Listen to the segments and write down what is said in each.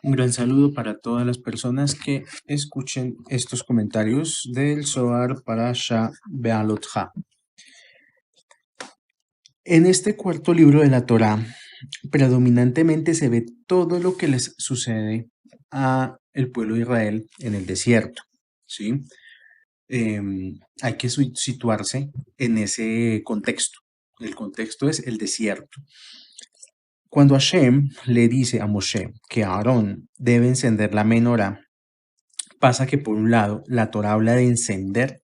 Un gran saludo para todas las personas que escuchen estos comentarios del Zohar para Shah Bealotha. En este cuarto libro de la Torá, predominantemente se ve todo lo que les sucede a el pueblo de Israel en el desierto, ¿sí? Hay que situarse en ese contexto. El contexto es el desierto. Cuando Hashem le dice a Moshe que Aarón debe encender la menorá, pasa que por un lado la Torá habla de encender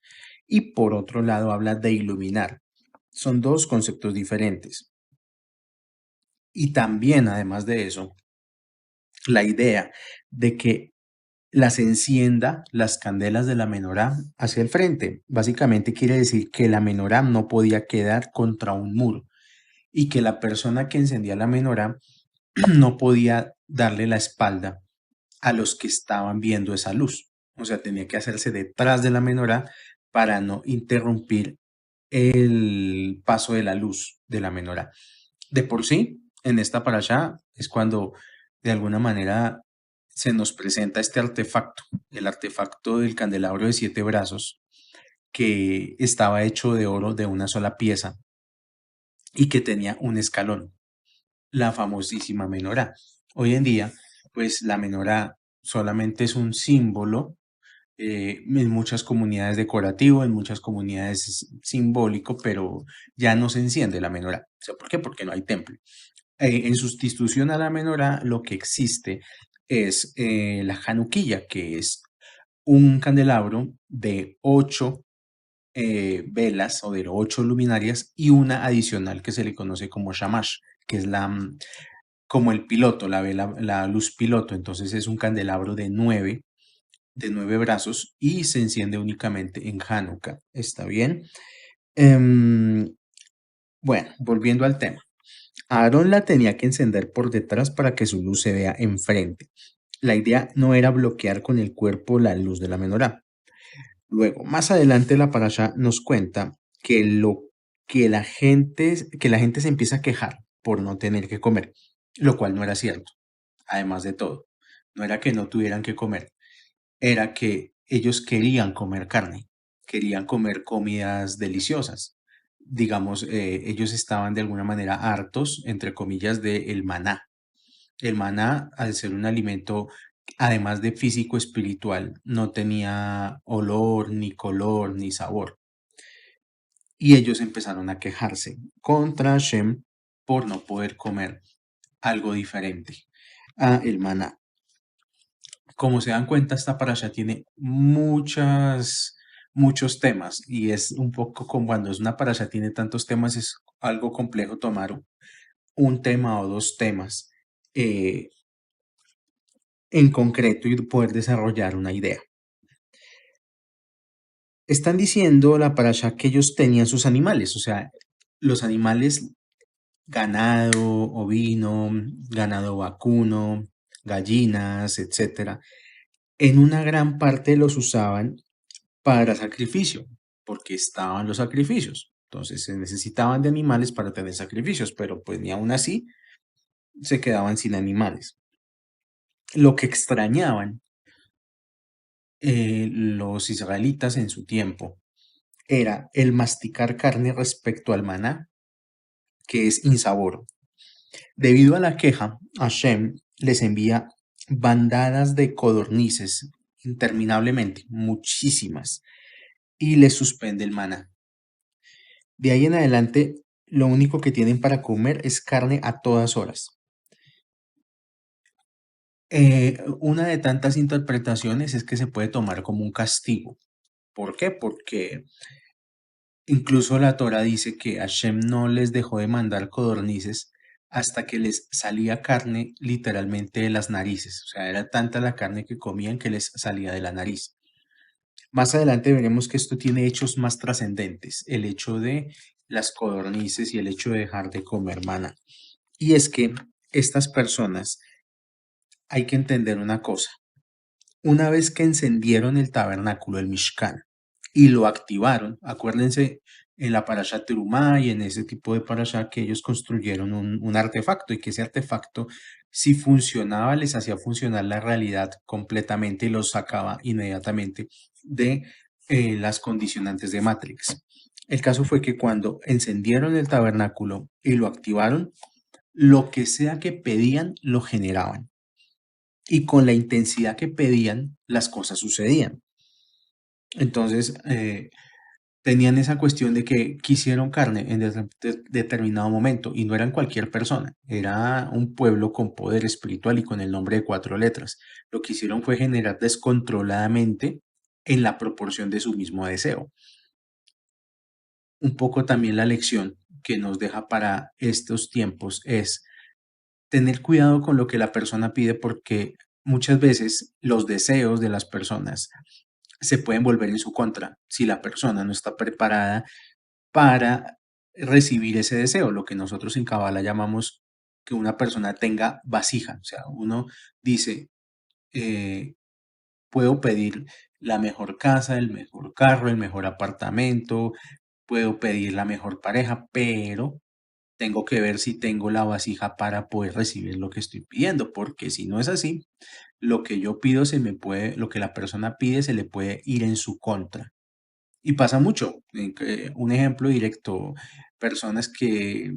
y por otro lado habla de iluminar. Son dos conceptos diferentes. Y también, además de eso, la idea de que las encienda las candelas de la menorá hacia el frente. Básicamente quiere decir que la menorá no podía quedar contra un muro y que la persona que encendía la menorá no podía darle la espalda a los que estaban viendo esa luz. O sea, tenía que hacerse detrás de la menorá para no interrumpir el paso de la luz de la menorá. De por sí, en esta parashá es cuando de alguna manera se nos presenta este artefacto, el artefacto del candelabro de 7 brazos, que estaba hecho de oro de una sola pieza y que tenía un escalón, la famosísima menorá. Hoy en día, pues la menorá solamente es un símbolo en muchas comunidades decorativo, en muchas comunidades es simbólico, pero ya no se enciende la menorá. O sea, ¿por qué? Porque no hay templo. En sustitución a la menorá, lo que existe es la januquilla, que es un candelabro de 8 velas o de 8 luminarias y una adicional que se le conoce como shamash, que es como el piloto, la vela, la luz piloto. Entonces es un candelabro de 9 brazos y se enciende únicamente en Hanukkah. ¿Está bien? Em, bueno, volviendo al tema. Aarón la tenía que encender por detrás para que su luz se vea enfrente. La idea no era bloquear con el cuerpo la luz de la menorá. Luego, más adelante la parasha nos cuenta que que la gente se empieza a quejar por no tener que comer, lo cual no era cierto. Además de todo, no era que no tuvieran que comer, era que ellos querían comer carne, querían comer comidas deliciosas. Digamos, ellos estaban de alguna manera hartos, entre comillas, del maná. El maná, al ser un alimento, además de físico espiritual, no tenía olor, ni color, ni sabor. Y ellos empezaron a quejarse contra Hashem por no poder comer algo diferente a el maná. Como se dan cuenta, esta parasha tiene muchos temas y es un poco como cuando es una parasha tiene tantos temas, es algo complejo tomar un tema o dos temas eh, en concreto y poder desarrollar una idea. Están diciendo la parasha que ellos tenían sus animales, o sea, los animales, ganado, ovino, ganado vacuno, gallinas, etcétera, en una gran parte los usaban para sacrificio, porque estaban los sacrificios. Entonces se necesitaban de animales para tener sacrificios, pero pues ni aún así se quedaban sin animales. Lo que extrañaban los israelitas en su tiempo era el masticar carne respecto al maná, que es insaboro. Debido a la queja, Hashem les envía bandadas de codornices interminablemente, muchísimas, y les suspende el maná. De ahí en adelante, lo único que tienen para comer es carne a todas horas. Una de tantas interpretaciones es que se puede tomar como un castigo. ¿Por qué? Porque incluso la Torah dice que Hashem no les dejó de mandar codornices hasta que les salía carne literalmente de las narices. O sea, era tanta la carne que comían que les salía de la nariz. Más adelante veremos que esto tiene hechos más trascendentes, el hecho de las codornices y el hecho de dejar de comer maná. Y es que estas personas, hay que entender una cosa. Una vez que encendieron el tabernáculo, el Mishkan, y lo activaron, acuérdense en la parasha Terumá y en ese tipo de parasha que ellos construyeron un artefacto y que ese artefacto, si funcionaba, les hacía funcionar la realidad completamente y los sacaba inmediatamente de las condicionantes de Matrix. El caso fue que cuando encendieron el tabernáculo y lo activaron, lo que sea que pedían, lo generaban. Y con la intensidad que pedían, las cosas sucedían. Entonces, tenían esa cuestión de que quisieron carne en determinado momento y no eran cualquier persona, era un pueblo con poder espiritual y con el nombre de 4 letras. Lo que hicieron fue generar descontroladamente en la proporción de su mismo deseo. Un poco también la lección que nos deja para estos tiempos es tener cuidado con lo que la persona pide porque muchas veces los deseos de las personas se pueden volver en su contra si la persona no está preparada para recibir ese deseo, lo que nosotros en Kabbalah llamamos que una persona tenga vasija. O sea, uno dice, eh, puedo pedir la mejor casa, el mejor carro, el mejor apartamento, puedo pedir la mejor pareja, pero tengo que ver si tengo la vasija para poder recibir lo que estoy pidiendo, porque si no es así, lo que yo pido lo que la persona pide se le puede ir en su contra. Y pasa mucho. Un ejemplo directo, personas que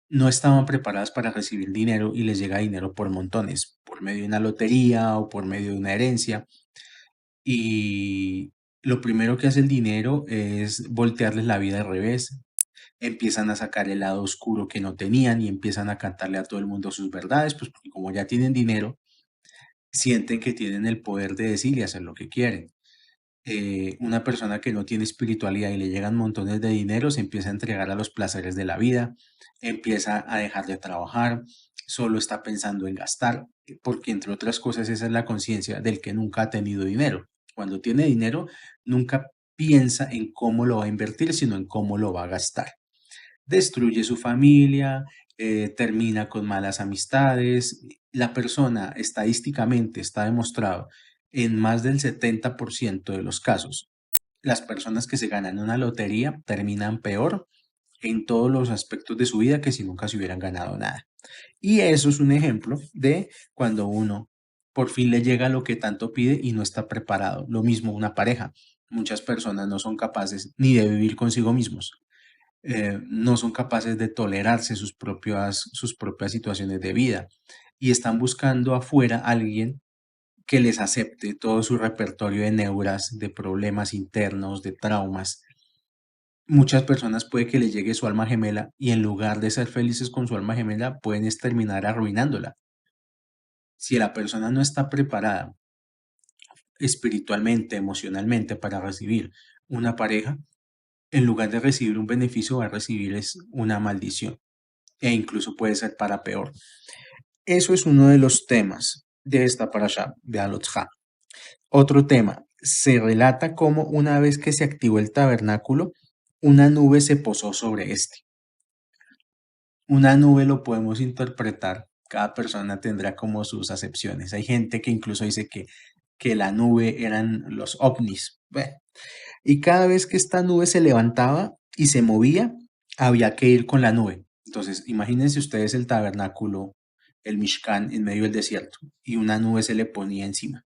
no estaban preparadas para recibir dinero y les llega dinero por montones, por medio de una lotería o por medio de una herencia. Y lo primero que hace el dinero es voltearles la vida al revés. Empiezan a sacar el lado oscuro que no tenían y empiezan a cantarle a todo el mundo sus verdades, pues porque como ya tienen dinero, sienten que tienen el poder de decir y hacer lo que quieren. Una persona que no tiene espiritualidad y le llegan montones de dinero, se empieza a entregar a los placeres de la vida, empieza a dejar de trabajar, solo está pensando en gastar, porque entre otras cosas esa es la conciencia del que nunca ha tenido dinero. Cuando tiene dinero, nunca piensa en cómo lo va a invertir, sino en cómo lo va a gastar. Destruye su familia, termina con malas amistades. La persona estadísticamente está demostrado en más del 70% de los casos, las personas que se ganan una lotería terminan peor en todos los aspectos de su vida que si nunca se hubieran ganado nada. Y eso es un ejemplo de cuando uno por fin le llega lo que tanto pide y no está preparado. Lo mismo una pareja. Muchas personas no son capaces ni de vivir consigo mismos, no son capaces de tolerarse sus propias situaciones de vida y están buscando afuera a alguien que les acepte todo su repertorio de neuras, de problemas internos, de traumas. Muchas personas puede que les llegue su alma gemela y en lugar de ser felices con su alma gemela, pueden terminar arruinándola. Si la persona no está preparada espiritualmente, emocionalmente para recibir una pareja, en lugar de recibir un beneficio, va a recibir es una maldición e incluso puede ser para peor. Eso es uno de los temas de esta parasha de Alotja. Otro tema, se relata cómo una vez que se activó el tabernáculo, una nube se posó sobre este. Una nube lo podemos interpretar, cada persona tendrá como sus acepciones. Hay gente que incluso dice que la nube eran los ovnis. Bueno, y cada vez que esta nube se levantaba y se movía, había que ir con la nube. Entonces, imagínense ustedes el tabernáculo, el Mishkan en medio del desierto, y una nube se le ponía encima.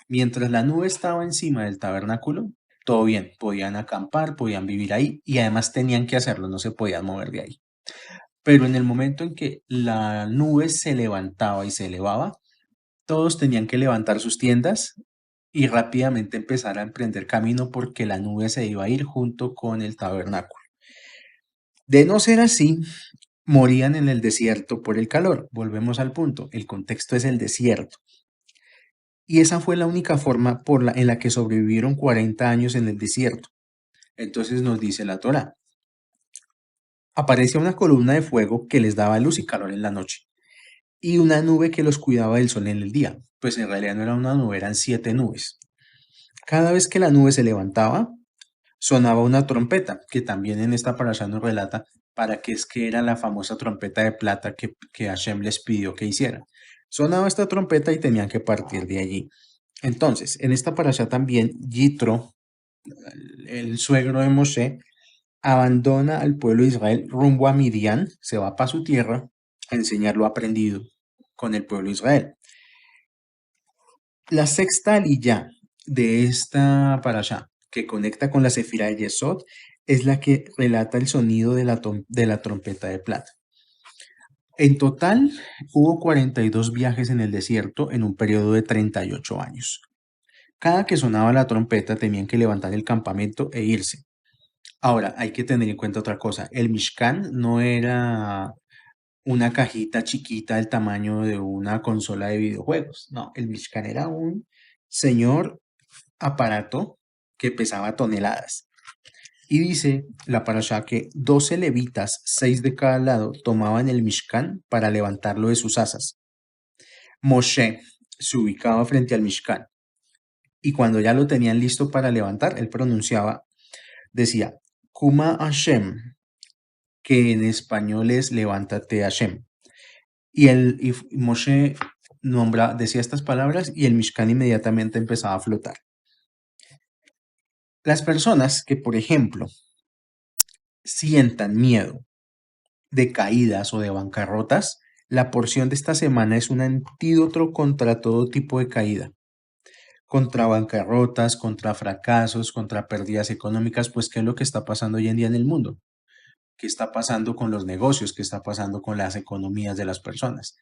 Mientras la nube estaba encima del tabernáculo, todo bien, podían acampar, podían vivir ahí y además tenían que hacerlo, no se podían mover de ahí. Pero en el momento en que la nube se levantaba y se elevaba, todos tenían que levantar sus tiendas y rápidamente empezar a emprender camino porque la nube se iba a ir junto con el tabernáculo. De no ser así, morían en el desierto por el calor. Volvemos al punto, el contexto es el desierto. Y esa fue la única forma en la que sobrevivieron 40 años en el desierto. Entonces nos dice la Torá. Aparecía una columna de fuego que les daba luz y calor en la noche, y una nube que los cuidaba del sol en el día. Pues en realidad no era una nube, eran 7 nubes. Cada vez que la nube se levantaba, sonaba una trompeta, que también en esta parasha nos relata para qué es que era la famosa trompeta de plata que Hashem les pidió que hicieran. Sonaba esta trompeta y tenían que partir de allí. Entonces, en esta parasha también Yitro, el suegro de Moshe, abandona al pueblo de Israel rumbo a Midian, se va para su tierra a enseñar lo aprendido con el pueblo de Israel. La sexta aliyá de esta parashá, que conecta con la Sefirá de Yesod, es la que relata el sonido de la trompeta de plata. En total, hubo 42 viajes en el desierto en un periodo de 38 años. Cada que sonaba la trompeta tenían que levantar el campamento e irse. Ahora, hay que tener en cuenta otra cosa. El Mishkan no era una cajita chiquita del tamaño de una consola de videojuegos. No, el Mishkan era un señor aparato que pesaba toneladas. Y dice la parashá que 12 levitas, 6 de cada lado, tomaban el Mishkan para levantarlo de sus asas. Moshe se ubicaba frente al Mishkan y cuando ya lo tenían listo para levantar, él pronunciaba, decía, Kuma Hashem, que en español es levántate Hashem. Y Moshe decía estas palabras y el Mishkan inmediatamente empezaba a flotar. Las personas que, por ejemplo, sientan miedo de caídas o de bancarrotas, la porción de esta semana es un antídoto contra todo tipo de caída, contra bancarrotas, contra fracasos, contra pérdidas económicas, pues ¿qué es lo que está pasando hoy en día en el mundo? ¿Qué está pasando con los negocios? ¿Qué está pasando con las economías de las personas?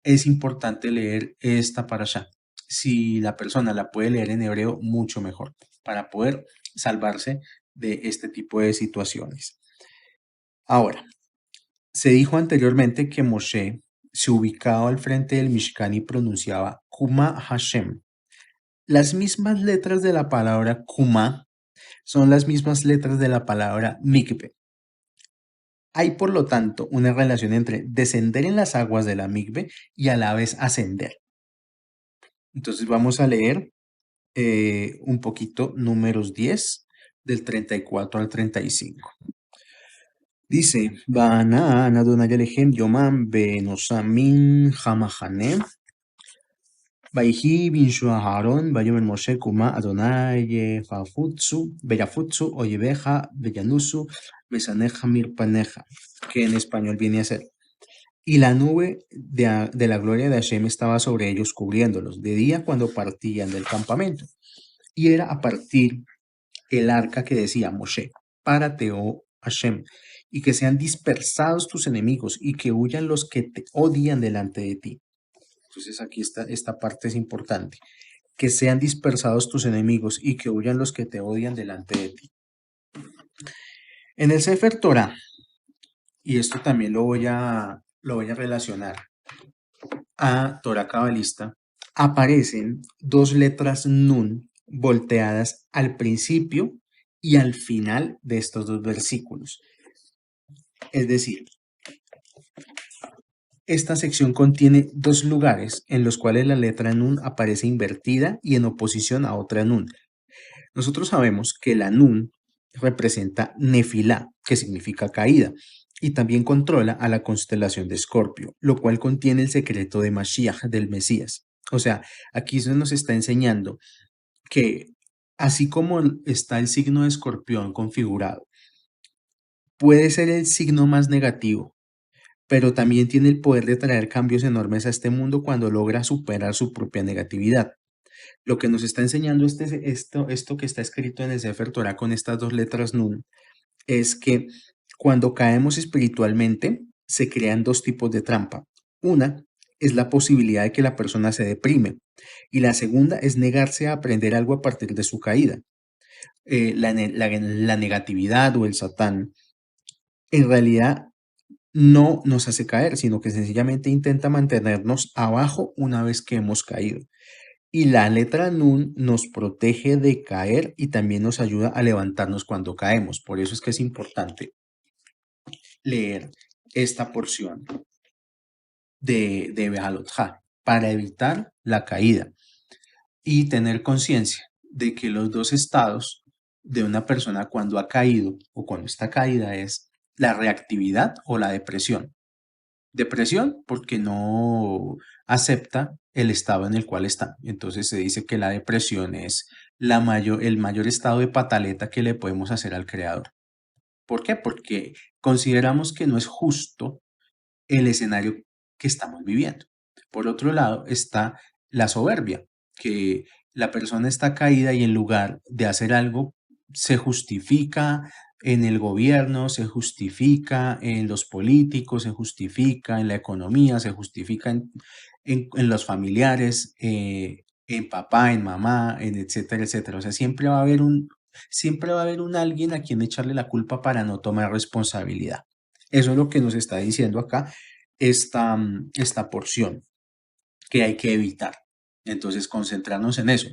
Es importante leer esta parashá. Si la persona la puede leer en hebreo, mucho mejor, para poder salvarse de este tipo de situaciones. Ahora, se dijo anteriormente que Moshe se ubicaba al frente del Mishkan y pronunciaba Kuma Hashem. Las mismas letras de la palabra Kuma son las mismas letras de la palabra mikve. Hay, por lo tanto, una relación entre descender en las aguas de la mikve y a la vez ascender. Entonces vamos a leer un poquito Números 10, del 34 al 35. Dice, Banaan Adonai Alechem Yomam Benosamin Hamahanem Vaihi Binshu Aharon Vayomer Moshe Kuma Adonai Beyafutsu Oyebeja Beyanusu Besaneja Mirpaneja, que en español viene a ser. Y la nube de la gloria de Hashem estaba sobre ellos cubriéndolos de día cuando partían del campamento. Y era a partir el arca que decía Moshe, párate, oh Hashem, y que sean dispersados tus enemigos y que huyan los que te odian delante de ti. Entonces aquí esta parte es importante. Que sean dispersados tus enemigos y que huyan los que te odian delante de ti. En el Sefer Torah, y esto también lo voy a relacionar a Torah cabalista, aparecen dos letras Nun volteadas al principio y al final de estos dos versículos. Es decir, esta sección contiene dos lugares en los cuales la letra Nun aparece invertida y en oposición a otra Nun. Nosotros sabemos que la Nun representa Nefilá, que significa caída, y también controla a la constelación de Escorpio, lo cual contiene el secreto de Mashiach, del Mesías. O sea, aquí se nos está enseñando que así como está el signo de Escorpión configurado, puede ser el signo más negativo, pero también tiene el poder de traer cambios enormes a este mundo cuando logra superar su propia negatividad. Lo que nos está enseñando esto que está escrito en el Sefer Torah con estas dos letras Nun es que cuando caemos espiritualmente se crean dos tipos de trampa. Una es la posibilidad de que la persona se deprime y la segunda es negarse a aprender algo a partir de su caída. La negatividad o el satán en realidad no nos hace caer, sino que sencillamente intenta mantenernos abajo una vez que hemos caído. Y la letra Nun nos protege de caer y también nos ayuda a levantarnos cuando caemos. Por eso es que es importante leer esta porción de Behalotja para evitar la caída y tener conciencia de que los dos estados de una persona cuando ha caído o cuando está caída es la reactividad o la depresión. Depresión porque no acepta el estado en el cual está. Entonces se dice que la depresión es el mayor estado de pataleta que le podemos hacer al creador. ¿Por qué? Porque consideramos que no es justo el escenario que estamos viviendo. Por otro lado está la soberbia, que la persona está caída y en lugar de hacer algo, se justifica en el gobierno, se justifica en los políticos, se justifica en la economía, se justifica en los familiares, en papá, en mamá, en etcétera, etcétera. O sea, siempre va a haber un alguien a quien echarle la culpa para no tomar responsabilidad. Eso es lo que nos está diciendo acá esta porción que hay que evitar. Entonces, concentrarnos en eso,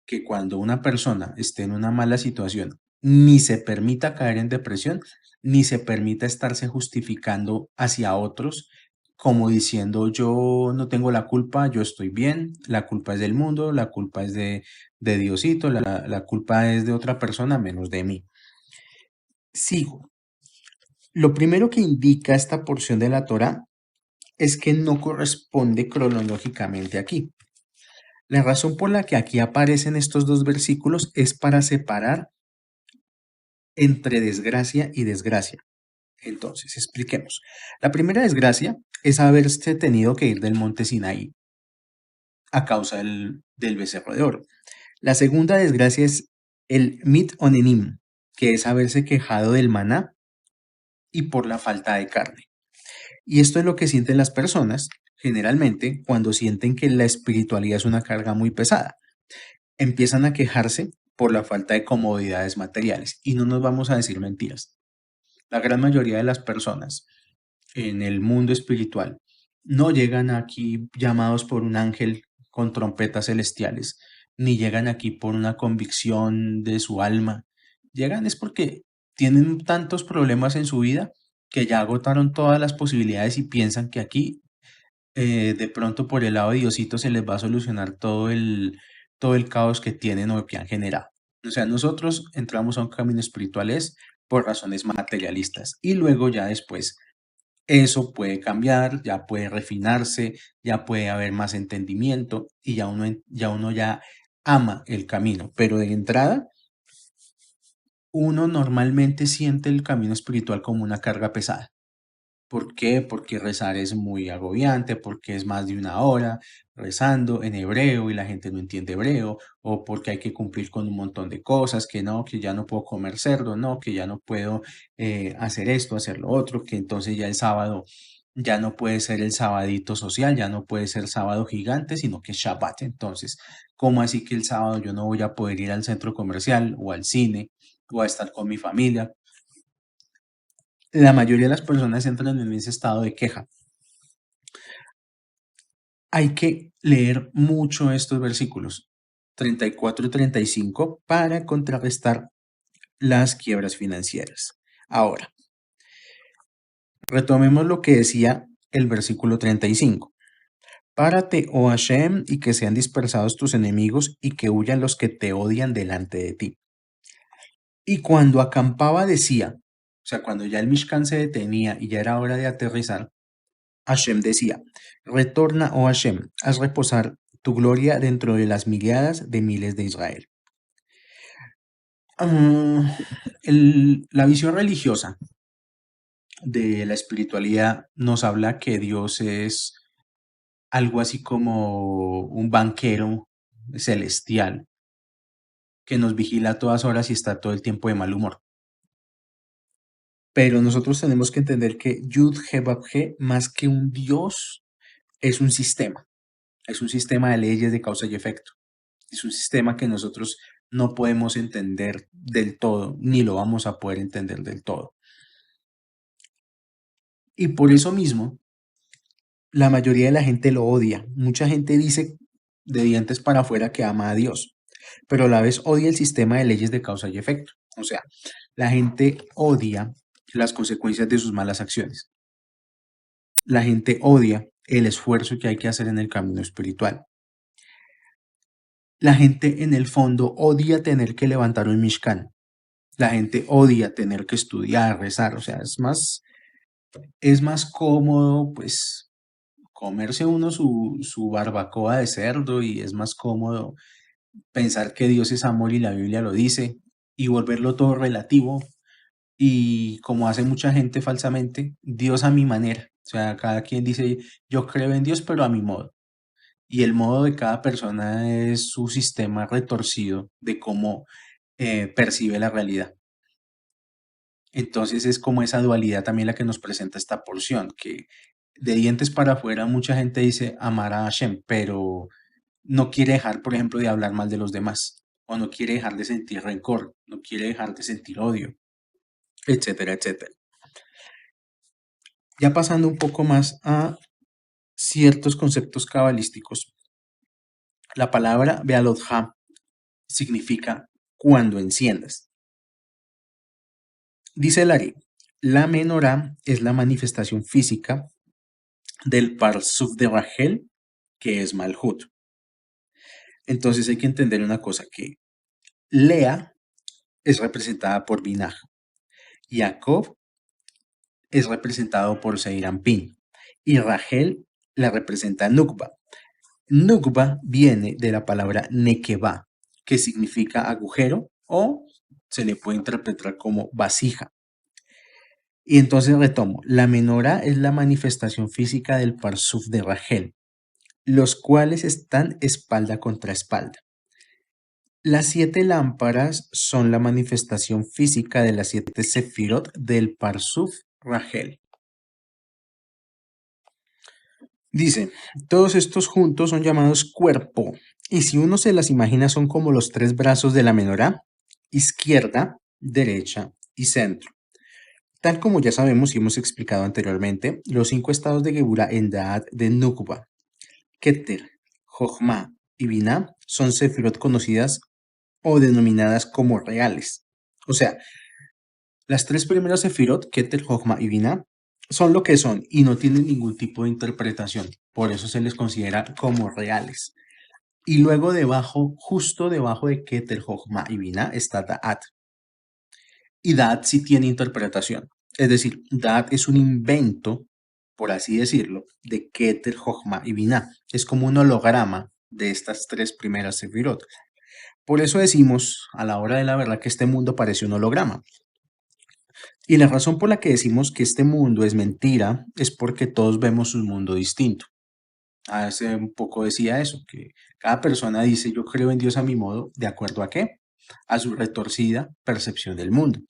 que cuando una persona esté en una mala situación, ni se permita caer en depresión, ni se permita estarse justificando hacia otros, como diciendo yo no tengo la culpa, yo estoy bien, la culpa es del mundo, la culpa es de Diosito, la culpa es de otra persona menos de mí. Sigo. Lo primero que indica esta porción de la Torá es que no corresponde cronológicamente aquí. La razón por la que aquí aparecen estos dos versículos es para separar entre desgracia y desgracia. Entonces, expliquemos. La primera desgracia es haberse tenido que ir del monte Sinaí a causa del becerro de oro. La segunda desgracia es el mit onenim, que es haberse quejado del maná y por la falta de carne. Y esto es lo que sienten las personas generalmente cuando sienten que la espiritualidad es una carga muy pesada. Empiezan a quejarse por la falta de comodidades materiales. Y no nos vamos a decir mentiras. La gran mayoría de las personas en el mundo espiritual no llegan aquí llamados por un ángel con trompetas celestiales, ni llegan aquí por una convicción de su alma. Llegan es porque tienen tantos problemas en su vida que ya agotaron todas las posibilidades y piensan que aquí de pronto por el lado de Diosito se les va a solucionar todo el caos que tienen o que han generado. O sea, nosotros entramos a un camino espiritual es por razones materialistas y luego ya después eso puede cambiar, ya puede refinarse, ya puede haber más entendimiento y ya uno ya ama el camino, pero de entrada uno normalmente siente el camino espiritual como una carga pesada. ¿Por qué? Porque rezar es muy agobiante, porque es más de una hora rezando en hebreo y la gente no entiende hebreo, o porque hay que cumplir con un montón de cosas, que no, que ya no puedo comer cerdo, no, que ya no puedo hacer esto, hacer lo otro, que entonces ya el sábado ya no puede ser el sabadito social, ya no puede ser sábado gigante, sino que es Shabbat. Entonces, ¿cómo así que el sábado yo no voy a poder ir al centro comercial o al cine o a estar con mi familia? La mayoría de las personas entran en ese estado de queja. Hay que leer mucho estos versículos 34 y 35 para contrarrestar las quiebras financieras. Ahora, retomemos lo que decía el versículo 35. Párate, oh Hashem, y que sean dispersados tus enemigos y que huyan los que te odian delante de ti. Y cuando acampaba decía, o sea, cuando ya el Mishkan se detenía y ya era hora de aterrizar, Hashem decía, retorna, oh Hashem, haz reposar tu gloria dentro de las miriadas de miles de Israel. Ah, la visión religiosa de la espiritualidad nos habla que Dios es algo así como un banquero celestial que nos vigila a todas horas y está todo el tiempo de mal humor. Pero nosotros tenemos que entender que Yud He Vav He, más que un Dios, es un sistema de leyes de causa y efecto. Es un sistema que nosotros no podemos entender del todo, ni lo vamos a poder entender del todo. Y por eso mismo, la mayoría de la gente lo odia. Mucha gente dice de dientes para afuera que ama a Dios, pero a la vez odia el sistema de leyes de causa y efecto. O sea, la gente odia las consecuencias de sus malas acciones. La gente odia el esfuerzo que hay que hacer en el camino espiritual. La gente en el fondo odia tener que levantar un Mishkan. La gente odia tener que estudiar, rezar, o sea, es más cómodo, pues, comerse uno su barbacoa de cerdo y es más cómodo pensar que Dios es amor y la Biblia lo dice y volverlo todo relativo y como hace mucha gente falsamente, Dios a mi manera. O sea, cada quien dice, yo creo en Dios, pero a mi modo. Y el modo de cada persona es su sistema retorcido de cómo percibe la realidad. Entonces es como esa dualidad también la que nos presenta esta porción, que de dientes para afuera mucha gente dice amar a Hashem, pero no quiere dejar, por ejemplo, de hablar mal de los demás, o no quiere dejar de sentir rencor, no quiere dejar de sentir odio, etcétera, etcétera. Ya pasando un poco más a ciertos conceptos cabalísticos, la palabra Bealotha significa cuando enciendas. Dice Lari, la menorá es la manifestación física del Parsuf de Rachel, que es Malhut. Entonces hay que entender una cosa, que Lea es representada por Binah, Jacob es representado por Seirampin y Rachel la representa Nukba. Nukba viene de la palabra Nekeba, que significa agujero o se le puede interpretar como vasija. Y entonces retomo, la menorá es la manifestación física del Parsuf de Rachel, los cuales están espalda contra espalda. Las 7 lámparas son la manifestación física de las 7 sefirot del Parsuf Rachel. Dice, todos estos juntos son llamados cuerpo, y si uno se las imagina son como los 3 brazos de la menorá, izquierda, derecha y centro. Tal como ya sabemos y hemos explicado anteriormente, los 5 estados de Geburah en Da'at de Nukba, Keter, Jochma y Binah son sefirot conocidas o denominadas como reales. O sea, las 3 primeras sefirot, Keter, Jochma y Binah, son lo que son y no tienen ningún tipo de interpretación. Por eso se les considera como reales. Y luego debajo, justo debajo de Keter, Jochma y Binah está Da'at. Y Da'at sí tiene interpretación. Es decir, Da'at es un invento, por así decirlo, de Keter, Jochma y Binah. Es como un holograma de estas 3 primeras sefirot. Por eso decimos a la hora de la verdad que este mundo parece un holograma. Y la razón por la que decimos que este mundo es mentira es porque todos vemos un mundo distinto. Hace un poco decía eso, que cada persona dice yo creo en Dios a mi modo, ¿de acuerdo a qué? A su retorcida percepción del mundo,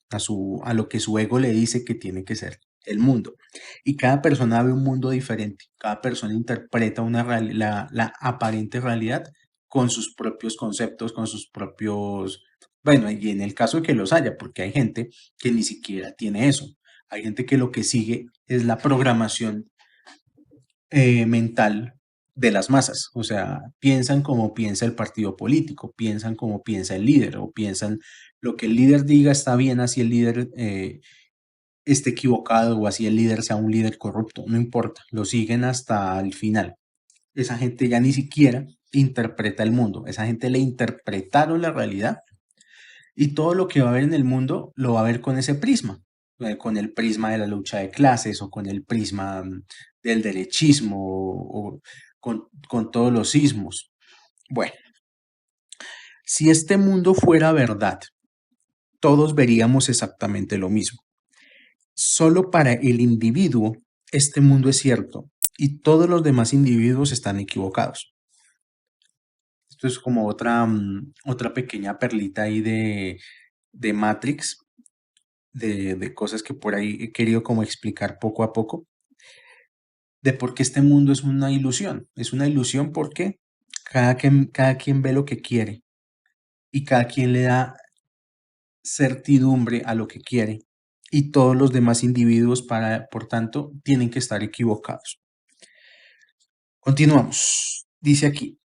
a lo que su ego le dice que tiene que ser el mundo. Y cada persona ve un mundo diferente, cada persona interpreta la aparente realidad con sus propios conceptos, con sus propios, bueno, y en el caso de que los haya, porque hay gente que ni siquiera tiene eso. Hay gente que lo que sigue es la programación mental de las masas. O sea, piensan como piensa el partido político, piensan como piensa el líder, o piensan lo que el líder diga está bien, así el líder esté equivocado o así el líder sea un líder corrupto, no importa, lo siguen hasta el final. Esa gente ya ni siquiera interpreta el mundo, esa gente le interpretaron la realidad y todo lo que va a ver en el mundo lo va a ver con ese prisma, con el prisma de la lucha de clases o con el prisma del derechismo o con todos los sismos. Bueno, si este mundo fuera verdad, todos veríamos exactamente lo mismo. Solo para el individuo este mundo es cierto y todos los demás individuos están equivocados. Esto es como otra pequeña perlita ahí de Matrix, de cosas que por ahí he querido como explicar poco a poco, de por qué este mundo es una ilusión. Es una ilusión porque cada quien ve lo que quiere y cada quien le da certidumbre a lo que quiere y todos los demás individuos, por tanto, tienen que estar equivocados. Continuamos. Dice aquí,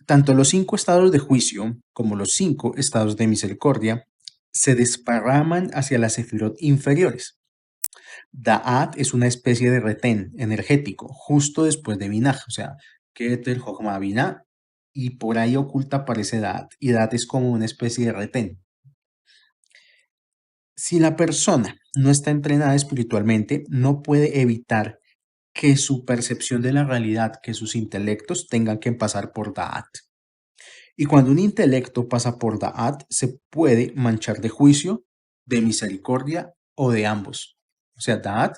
tanto los 5 estados de juicio como los 5 estados de misericordia se desparraman hacia las sefirot inferiores. Da'at es una especie de retén energético justo después de Binah, o sea, Keter, Jochma, Binah, y por ahí oculta aparece Da'at, y Da'at es como una especie de retén. Si la persona no está entrenada espiritualmente, no puede evitar que su percepción de la realidad, que sus intelectos tengan que pasar por Da'at. Y cuando un intelecto pasa por Da'at, se puede manchar de juicio, de misericordia o de ambos. O sea, Da'at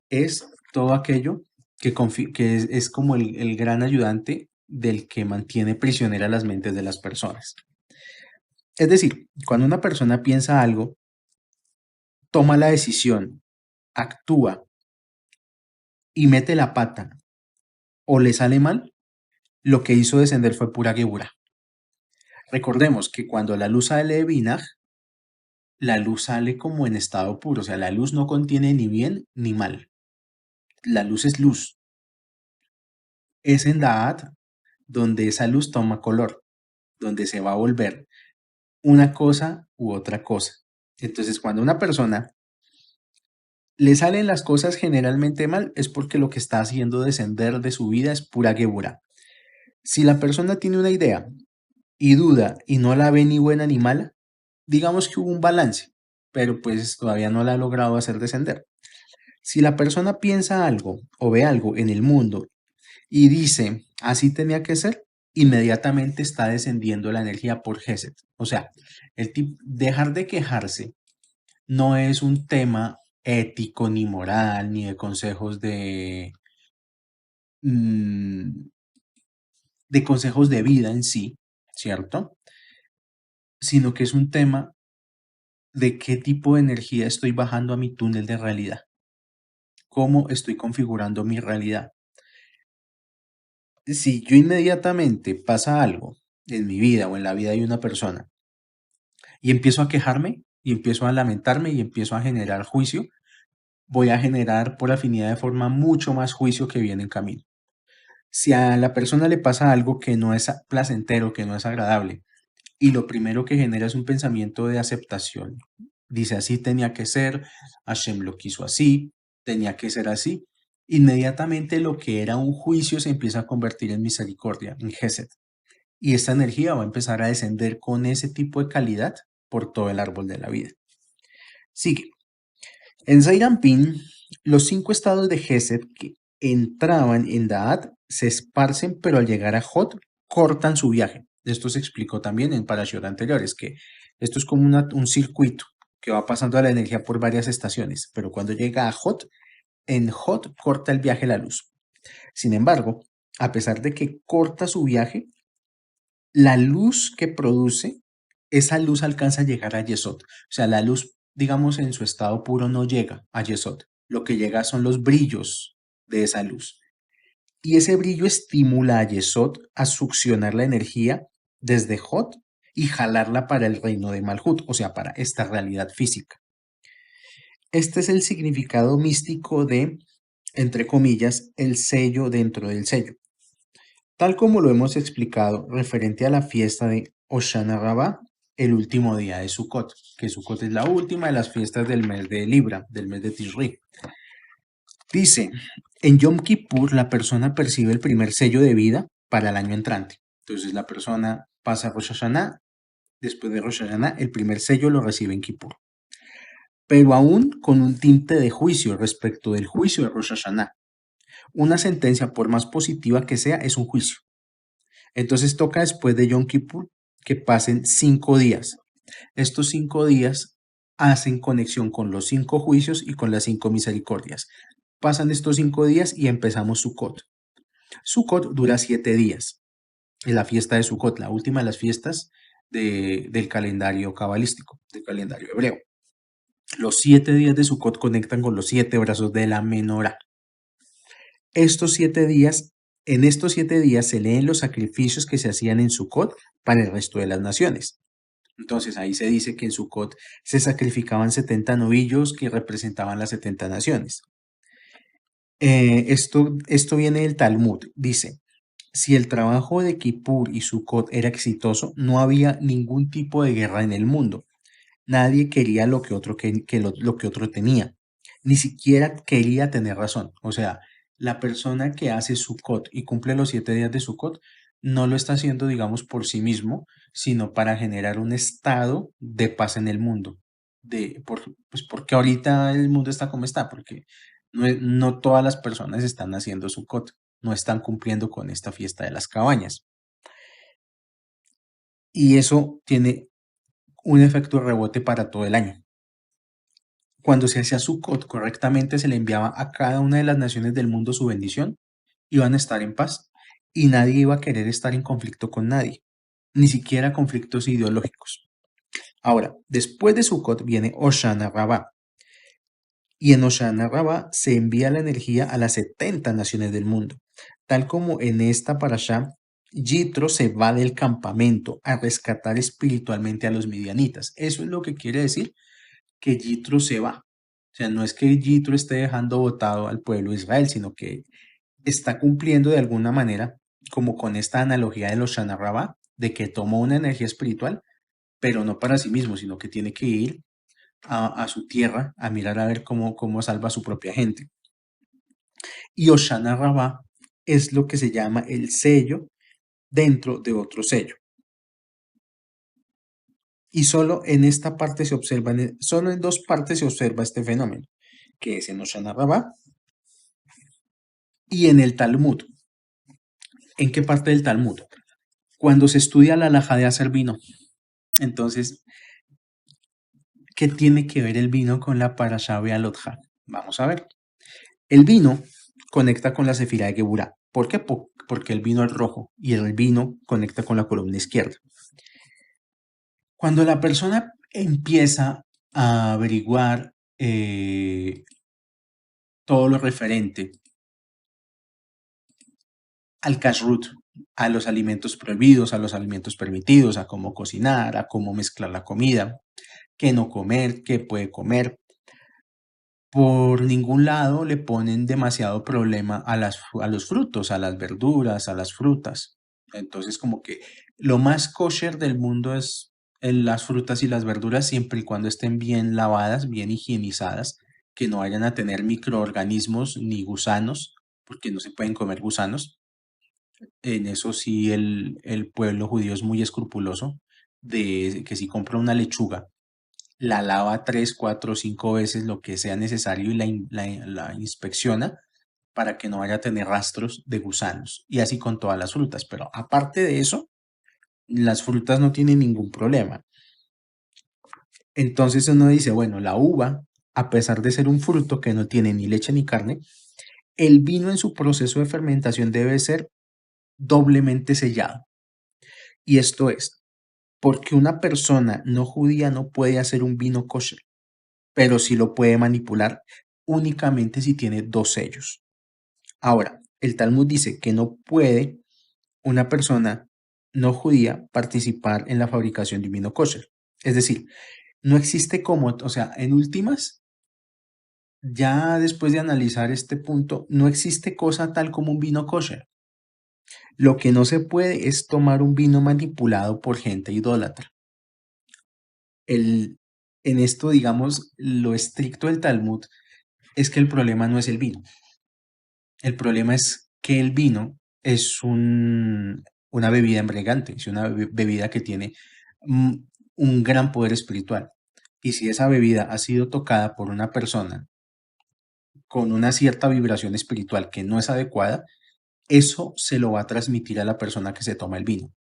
es todo aquello que es como el gran ayudante del que mantiene prisioneras las mentes de las personas. Es decir, cuando una persona piensa algo, toma la decisión, actúa y mete la pata o le sale mal, lo que hizo descender fue pura Geburah. Recordemos que cuando la luz sale de Binah, la luz sale como en estado puro, o sea, la luz no contiene ni bien ni mal. La luz es luz. Es en Da'at donde esa luz toma color, donde se va a volver una cosa u otra cosa. Entonces, cuando a una persona le salen las cosas generalmente mal, es porque lo que está haciendo descender de su vida es pura Geburah. Si la persona tiene una idea y duda y no la ve ni buena ni mala, digamos que hubo un balance, pero pues todavía no la ha logrado hacer descender. Si la persona piensa algo o ve algo en el mundo y dice, así tenía que ser, inmediatamente está descendiendo la energía por Gesed. O sea, dejar de quejarse no es un tema ético ni moral, ni de consejos mm, de consejos de vida en sí, ¿cierto? Sino que es un tema de qué tipo de energía estoy bajando a mi túnel de realidad, cómo estoy configurando mi realidad. Si yo inmediatamente pasa algo en mi vida o en la vida de una persona y empiezo a quejarme y empiezo a lamentarme y empiezo a generar juicio, voy a generar por afinidad de forma mucho más juicio que viene en camino. Si a la persona le pasa algo que no es placentero, que no es agradable, y lo primero que genera es un pensamiento de aceptación, dice así tenía que ser, Hashem lo quiso así, tenía que ser así, inmediatamente lo que era un juicio se empieza a convertir en misericordia, en Gesed. Y esta energía va a empezar a descender con ese tipo de calidad por todo el árbol de la vida. Sigue. En Zairampin, los 5 estados de Gesed que entraban en Da'at se esparcen, pero al llegar a Hot cortan su viaje. Esto se explicó también en parashot anteriores, que esto es como un circuito que va pasando a la energía por varias estaciones, pero cuando llega a Hot, en Hot corta el viaje la luz. Sin embargo, a pesar de que corta su viaje, la luz que produce, esa luz alcanza a llegar a Yesod. O sea, la luz, digamos, en su estado puro no llega a Yesod. Lo que llega son los brillos de esa luz. Y ese brillo estimula a Yesod a succionar la energía desde Hot y jalarla para el reino de Malhut, o sea, para esta realidad física. Este es el significado místico de, entre comillas, el sello dentro del sello. Tal como lo hemos explicado referente a la fiesta de Hoshana Rabbah, el último día de Sukkot, que Sukkot es la última de las fiestas del mes de Libra, del mes de Tishri. Dice, en Yom Kippur la persona percibe el primer sello de vida para el año entrante. Entonces la persona pasa a Rosh Hashanah, después de Rosh Hashanah el primer sello lo recibe en Kippur. Pero aún con un tinte de juicio respecto del juicio de Rosh Hashanah. Una sentencia, por más positiva que sea, es un juicio. Entonces toca después de Yom Kippur que pasen 5 días. Estos 5 días hacen conexión con los 5 juicios y con las 5 misericordias. Pasan estos 5 días y empezamos Sukkot. Sukkot dura 7 días. Es la fiesta de Sukkot, la última de las fiestas del calendario cabalístico, del calendario hebreo. Los 7 días de Sukkot conectan con los 7 brazos de la menorá. Estos 7 días, en estos 7 días se leen los sacrificios que se hacían en Sukkot para el resto de las naciones. Entonces ahí se dice que en Sukkot se sacrificaban 70 novillos que representaban las 70 naciones. Esto viene del Talmud. Dice, si el trabajo de Kippur y Sukkot era exitoso, no había ningún tipo de guerra en el mundo. Nadie quería lo que lo que otro tenía. Ni siquiera quería tener razón. O sea, la persona que hace Sukkot y cumple los 7 días de Sukkot no lo está haciendo, digamos, por sí mismo, sino para generar un estado de paz en el mundo. Pues porque ahorita el mundo está como está, porque no todas las personas están haciendo Sukkot, no están cumpliendo con esta fiesta de las cabañas. Y eso tiene un efecto rebote para todo el año. cuando se hacía Sukkot correctamente, se le enviaba a cada una de las naciones del mundo su bendición, iban a estar en paz y nadie iba a querer estar en conflicto con nadie, ni siquiera conflictos ideológicos. Ahora, después de Sukkot viene Hoshana Rabbah, y en Hoshana Rabbah se envía la energía a las 70 naciones del mundo. Tal como en esta parashá, Yitro se va del campamento a rescatar espiritualmente a los midianitas. Eso es lo que quiere decir que Yitro se va. O sea, no es que Yitro esté dejando botado al pueblo de Israel, sino que está cumpliendo de alguna manera, como con esta analogía de los Shana Rabbah, de que tomó una energía espiritual, pero no para sí mismo, sino que tiene que ir a su tierra a mirar a ver cómo salva a su propia gente. Y Hoshana Rabbah es lo que se llama el sello dentro de otro sello. Y solo en esta parte se observa, solo en dos partes se observa este fenómeno, que es en Hoshana Rabbah y en el Talmud. ¿En qué parte del Talmud? Cuando se estudia la halajá de hacer vino. Entonces, ¿qué tiene que ver el vino con la parashá Bealotja? Vamos a ver. El vino conecta con la sefirá de Geburá. ¿Por qué? Porque el vino es rojo y el vino conecta con la columna izquierda. Cuando la persona empieza a averiguar todo lo referente al kashrut, a los alimentos prohibidos, a los alimentos permitidos, a cómo cocinar, a cómo mezclar la comida, qué no comer, qué puede comer, por ningún lado le ponen demasiado problema a los frutos, a las verduras, a las frutas. Entonces, como que lo más kosher del mundo es las frutas y las verduras siempre y cuando estén bien lavadas, bien higienizadas, que no vayan a tener microorganismos ni gusanos, porque no se pueden comer gusanos. En eso sí el pueblo judío es muy escrupuloso, de que si compra una lechuga la lava 3, 4, 5 veces lo que sea necesario y la inspecciona para que no vaya a tener rastros de gusanos. Y así con todas las frutas. Pero aparte de eso, las frutas no tienen ningún problema. Entonces uno dice, bueno, la uva, a pesar de ser un fruto que no tiene ni leche ni carne, el vino en su proceso de fermentación debe ser doblemente sellado. Y esto es, porque una persona no judía no puede hacer un vino kosher, pero sí lo puede manipular únicamente si tiene dos sellos. Ahora, el Talmud dice que no puede una persona no judía participar en la fabricación de un vino kosher. Es decir, no existe como, o sea, en últimas, ya después de analizar este punto, no existe cosa tal como un vino kosher. Lo que no se puede es tomar un vino manipulado por gente idólatra. El, en esto, digamos, lo estricto del Talmud es que el problema no es el vino. El problema es que el vino es una bebida embriagante, es una bebida que tiene mm, un gran poder espiritual. Y si esa bebida ha sido tocada por una persona con una cierta vibración espiritual que no es adecuada, eso se lo va a transmitir a la persona que se toma el vino.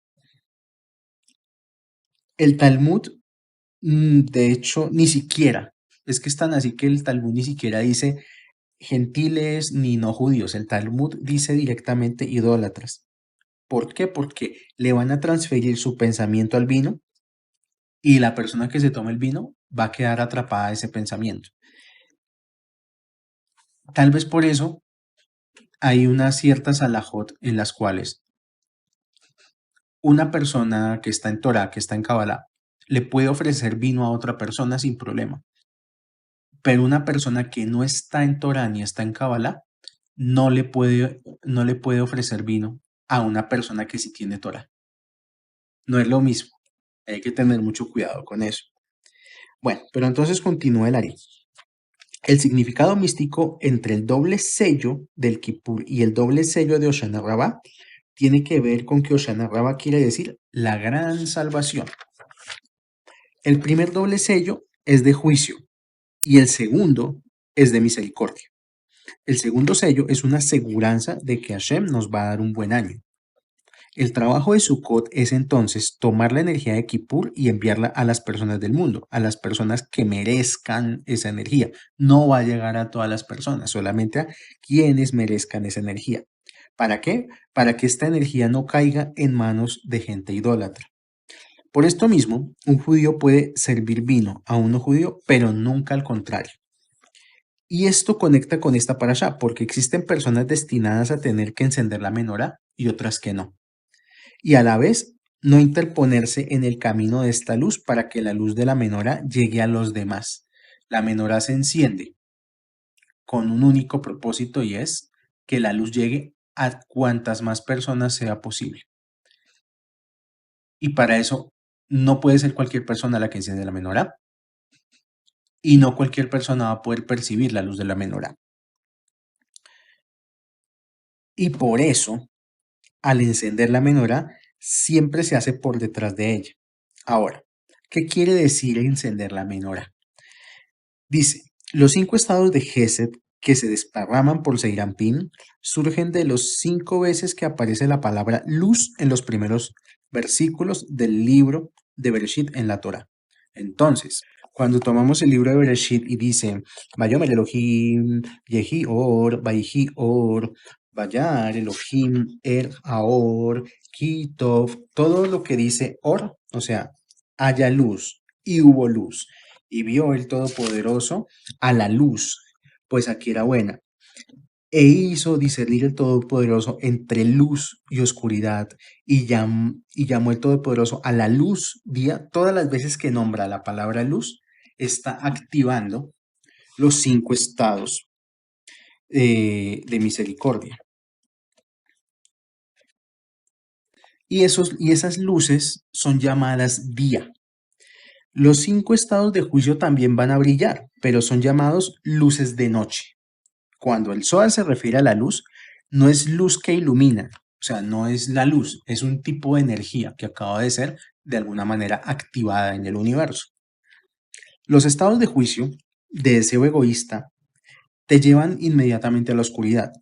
El Talmud, de hecho, ni siquiera, es que es tan así que el Talmud ni siquiera dice gentiles ni no judíos, el Talmud dice directamente idólatras. ¿Por qué? Porque le van a transferir su pensamiento al vino y la persona que se toma el vino va a quedar atrapada a ese pensamiento. Tal vez por eso hay unas ciertas alajot en las cuales una persona que está en Torah, que está en Kabbalah, le puede ofrecer vino a otra persona sin problema. Pero una persona que no está en Torah ni está en Kabbalah, no le puede ofrecer vino a una persona que sí tiene Torah. No es lo mismo. Hay que tener mucho cuidado con eso. Bueno, pero entonces continúa el Ari. El significado místico entre el doble sello del Kippur y el doble sello de Hoshana Rabbah tiene que ver con que Hoshana Rabbah quiere decir la gran salvación. El primer doble sello es de juicio y el segundo es de misericordia. El segundo sello es una aseguranza de que Hashem nos va a dar un buen año. El trabajo de Sukkot es entonces tomar la energía de Kippur y enviarla a las personas del mundo, a las personas que merezcan esa energía. No va a llegar a todas las personas, solamente a quienes merezcan esa energía. ¿Para qué? Para que esta energía no caiga en manos de gente idólatra. Por esto mismo, un judío puede servir vino a un no judío, pero nunca al contrario. Y esto conecta con esta parasha, porque existen personas destinadas a tener que encender la menorá y otras que no. Y a la vez, no interponerse en el camino de esta luz para que la luz de la menorá llegue a los demás. La menorá se enciende con un único propósito y es que la luz llegue a cuantas más personas sea posible. Y para eso no puede ser cualquier persona la que enciende la menorá y no cualquier persona va a poder percibir la luz de la menorá. Y por eso, al encender la menorá, siempre se hace por detrás de ella. Ahora, ¿qué quiere decir encender la menorá? Dice, los 5 estados de Gesed que se desparraman por Seirampín surgen de los 5 veces que aparece la palabra luz en los primeros versículos del libro de Bereshit en la Torah. Entonces, cuando tomamos el libro de Bereshit y dice, Vayomer Elohim, Yehi Or, Vaihi Or, Vayar Elohim, Aor, Kitov, todo lo que dice Or, o sea, haya luz y hubo luz y vio el Todopoderoso a la luz, pues aquí era buena, e hizo discernir el Todopoderoso entre luz y oscuridad, y llamó el Todopoderoso a la luz día. Todas las veces que nombra la palabra luz, está activando los 5 estados de misericordia. Y esas luces son llamadas día. Los 5 estados de juicio también van a brillar, pero son llamados luces de noche. Cuando el Zohar se refiere a la luz, no es luz que ilumina, o sea, no es la luz, es un tipo de energía que acaba de ser de alguna manera activada en el universo. Los estados de juicio, de deseo egoísta, te llevan inmediatamente a la oscuridad,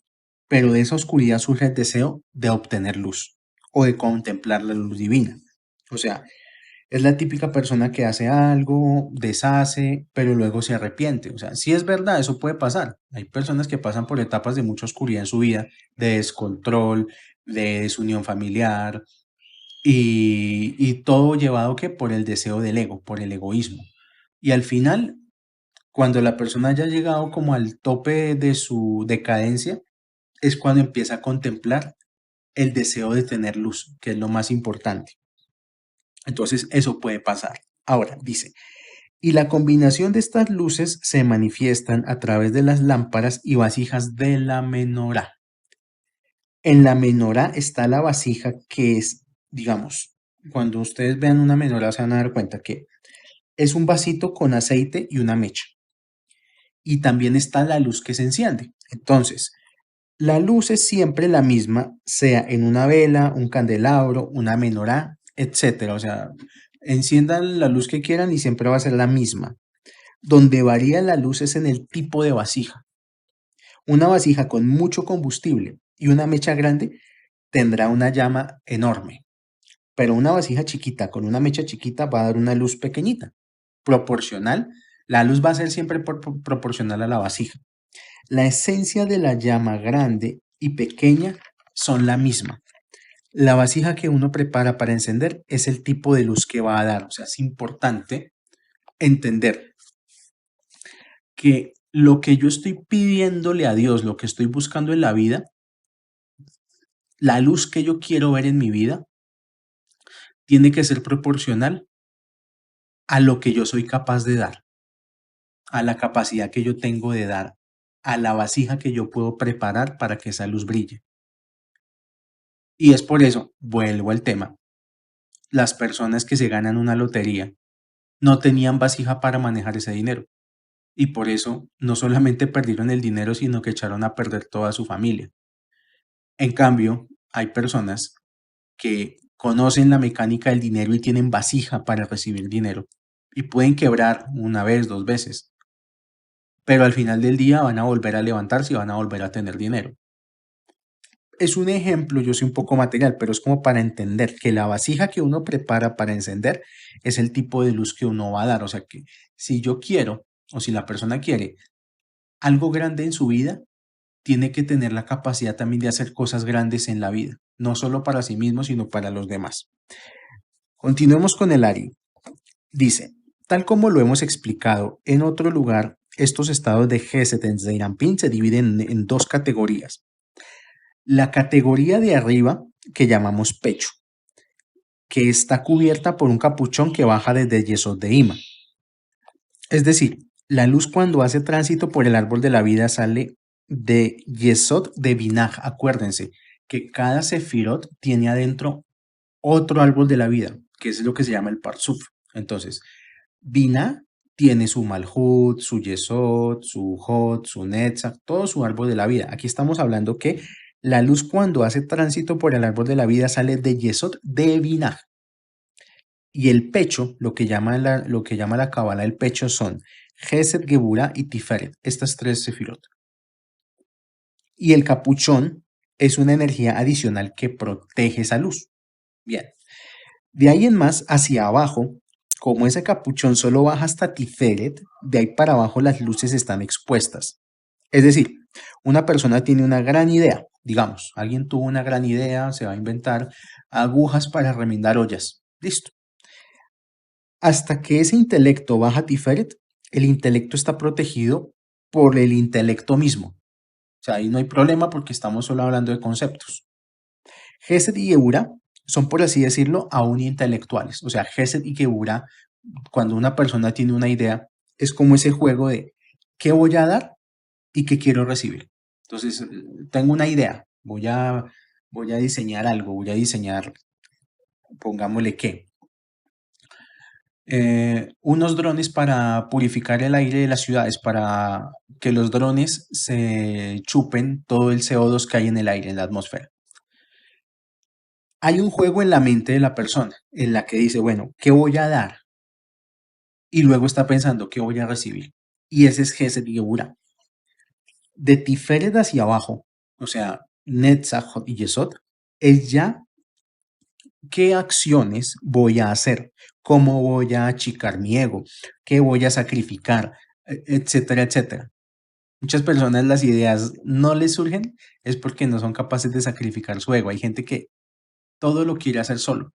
pero de esa oscuridad surge el deseo de obtener luz o de contemplar la luz divina. O sea, es la típica persona que hace algo, deshace, pero luego se arrepiente. O sea, sí es verdad, eso puede pasar. Hay personas que pasan por etapas de mucha oscuridad en su vida, de descontrol, de desunión familiar y todo llevado que por el deseo del ego, por el egoísmo. Y al final, cuando la persona haya llegado como al tope de su decadencia, es cuando empieza a contemplar el deseo de tener luz, que es lo más importante. Entonces, eso puede pasar. Ahora, dice, y la combinación de estas luces se manifiestan a través de las lámparas y vasijas de la menorá. En la menorá está la vasija que es, digamos, cuando ustedes vean una menorá se van a dar cuenta que es un vasito con aceite y una mecha. Y también está la luz que se enciende. Entonces, la luz es siempre la misma, sea en una vela, un candelabro, una menorá, etcétera. O sea, enciendan la luz que quieran y siempre va a ser la misma. Donde varía la luz es en el tipo de vasija. Una vasija con mucho combustible y una mecha grande tendrá una llama enorme, pero una vasija chiquita con una mecha chiquita va a dar una luz pequeñita, proporcional. La luz va a ser siempre proporcional a la vasija. La esencia de la llama grande y pequeña son la misma. La vasija que uno prepara para encender es el tipo de luz que va a dar. O sea, es importante entender que lo que yo estoy pidiéndole a Dios, lo que estoy buscando en la vida, la luz que yo quiero ver en mi vida, tiene que ser proporcional a lo que yo soy capaz de dar, a la capacidad que yo tengo de dar, a la vasija que yo puedo preparar para que esa luz brille. Y es por eso, vuelvo al tema, las personas que se ganan una lotería no tenían vasija para manejar ese dinero. Y por eso no solamente perdieron el dinero, sino que echaron a perder toda su familia. En cambio, hay personas que conocen la mecánica del dinero y tienen vasija para recibir dinero y pueden quebrar una vez, dos veces, pero al final del día van a volver a levantarse y van a volver a tener dinero. es un ejemplo, yo soy un poco material, pero es como para entender que la vasija que uno prepara para encender es el tipo de luz que uno va a dar. O sea que si yo quiero o si la persona quiere algo grande en su vida, tiene que tener la capacidad también de hacer cosas grandes en la vida, no solo para sí mismo, sino para los demás. Continuemos con el Ari. Dice, tal como lo hemos explicado en otro lugar, estos estados de Gesed en Zeirampin se dividen en dos categorías. La categoría de arriba, que llamamos pecho, que está cubierta por un capuchón que baja desde Yesod de Ima. Es decir, la luz cuando hace tránsito por el árbol de la vida sale de Yesod de Binah. Acuérdense que cada sefirot tiene adentro otro árbol de la vida, que es lo que se llama el Parsuf. Entonces, Binah tiene su Malhut, su Yesod, su Hod, su Netzach, todo su árbol de la vida. Aquí estamos hablando que la luz cuando hace tránsito por el árbol de la vida sale de Yesod de Binah. Y el pecho, lo que llama la Kabbalah el pecho son Gesed, Geburah y Tiferet, estas tres sefirot. Y el capuchón es una energía adicional que protege esa luz. Bien, de ahí en más, hacia abajo, como ese capuchón solo baja hasta Tiferet, de ahí para abajo las luces están expuestas. Es decir, una persona tiene una gran idea, digamos, alguien tuvo una gran idea, se va a inventar agujas para remendar ollas. Listo. Hasta que ese intelecto baja a Tiferet, el intelecto está protegido por el intelecto mismo. O sea, ahí no hay problema porque estamos solo hablando de conceptos. Gesed y Geburah son, por así decirlo, aún intelectuales. O sea, Gesed y Geburah, cuando una persona tiene una idea, es como ese juego de qué voy a dar y qué quiero recibir. Entonces, tengo una idea, voy a diseñar algo, voy a diseñar, pongámosle qué, unos drones para purificar el aire de las ciudades, para que los drones se chupen todo el CO2 que hay en el aire, en la atmósfera. Hay un juego en la mente de la persona en la que dice, bueno, ¿qué voy a dar? Y luego está pensando, ¿qué voy a recibir? Y ese es Gesed y Geburah. De Tiferet hacia abajo, o sea, Netzach y Yesod, es ya qué acciones voy a hacer, cómo voy a achicar mi ego, qué voy a sacrificar, etcétera, etcétera. Muchas personas las ideas no les surgen es porque no son capaces de sacrificar su ego. Hay gente que todo lo quiere hacer solo.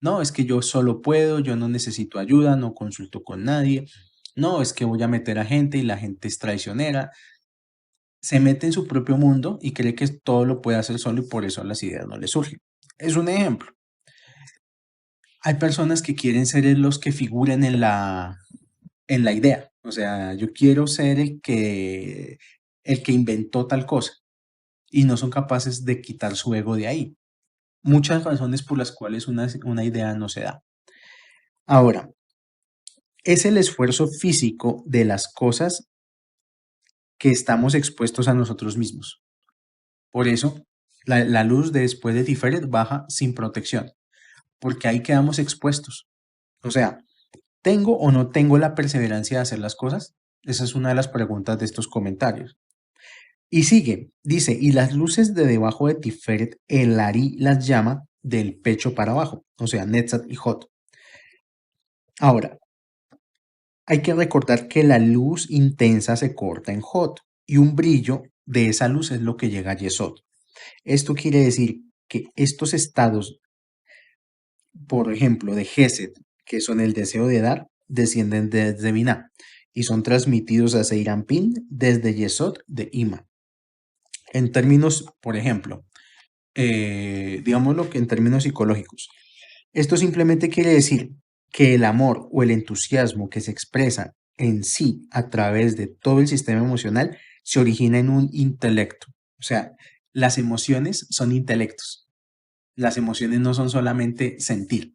No, es que yo solo puedo, yo no necesito ayuda, no consulto con nadie. No, es que voy a meter a gente y la gente es traicionera. Se mete en su propio mundo y cree que todo lo puede hacer solo y por eso las ideas no le surgen. Es un ejemplo. Hay personas que quieren ser los que figuren en la idea. O sea, yo quiero ser el que inventó tal cosa y no son capaces de quitar su ego de ahí. Muchas razones por las cuales una idea no se da. Ahora, es el esfuerzo físico de las cosas que estamos expuestos a nosotros mismos. Por eso, la luz después de Tiferet baja sin protección, porque ahí quedamos expuestos. O sea, ¿tengo o no tengo la perseverancia de hacer las cosas? Esa es una de las preguntas de estos comentarios. Y sigue, dice, y las luces de debajo de Tiferet, el Ari las llama del pecho para abajo, o sea, Netzat y Hot. Ahora, hay que recordar que la luz intensa se corta en Hot y un brillo de esa luz es lo que llega a Yesod. Esto quiere decir que estos estados, por ejemplo, de Gesed, que son el deseo de dar, descienden desde Binah y son transmitidos a Seirampin desde Yesod de Ima. En términos, por ejemplo, digámoslo que en términos psicológicos, esto simplemente quiere decir que el amor o el entusiasmo que se expresa en sí a través de todo el sistema emocional se origina en un intelecto. O sea, las emociones son intelectos. Las emociones no son solamente sentir.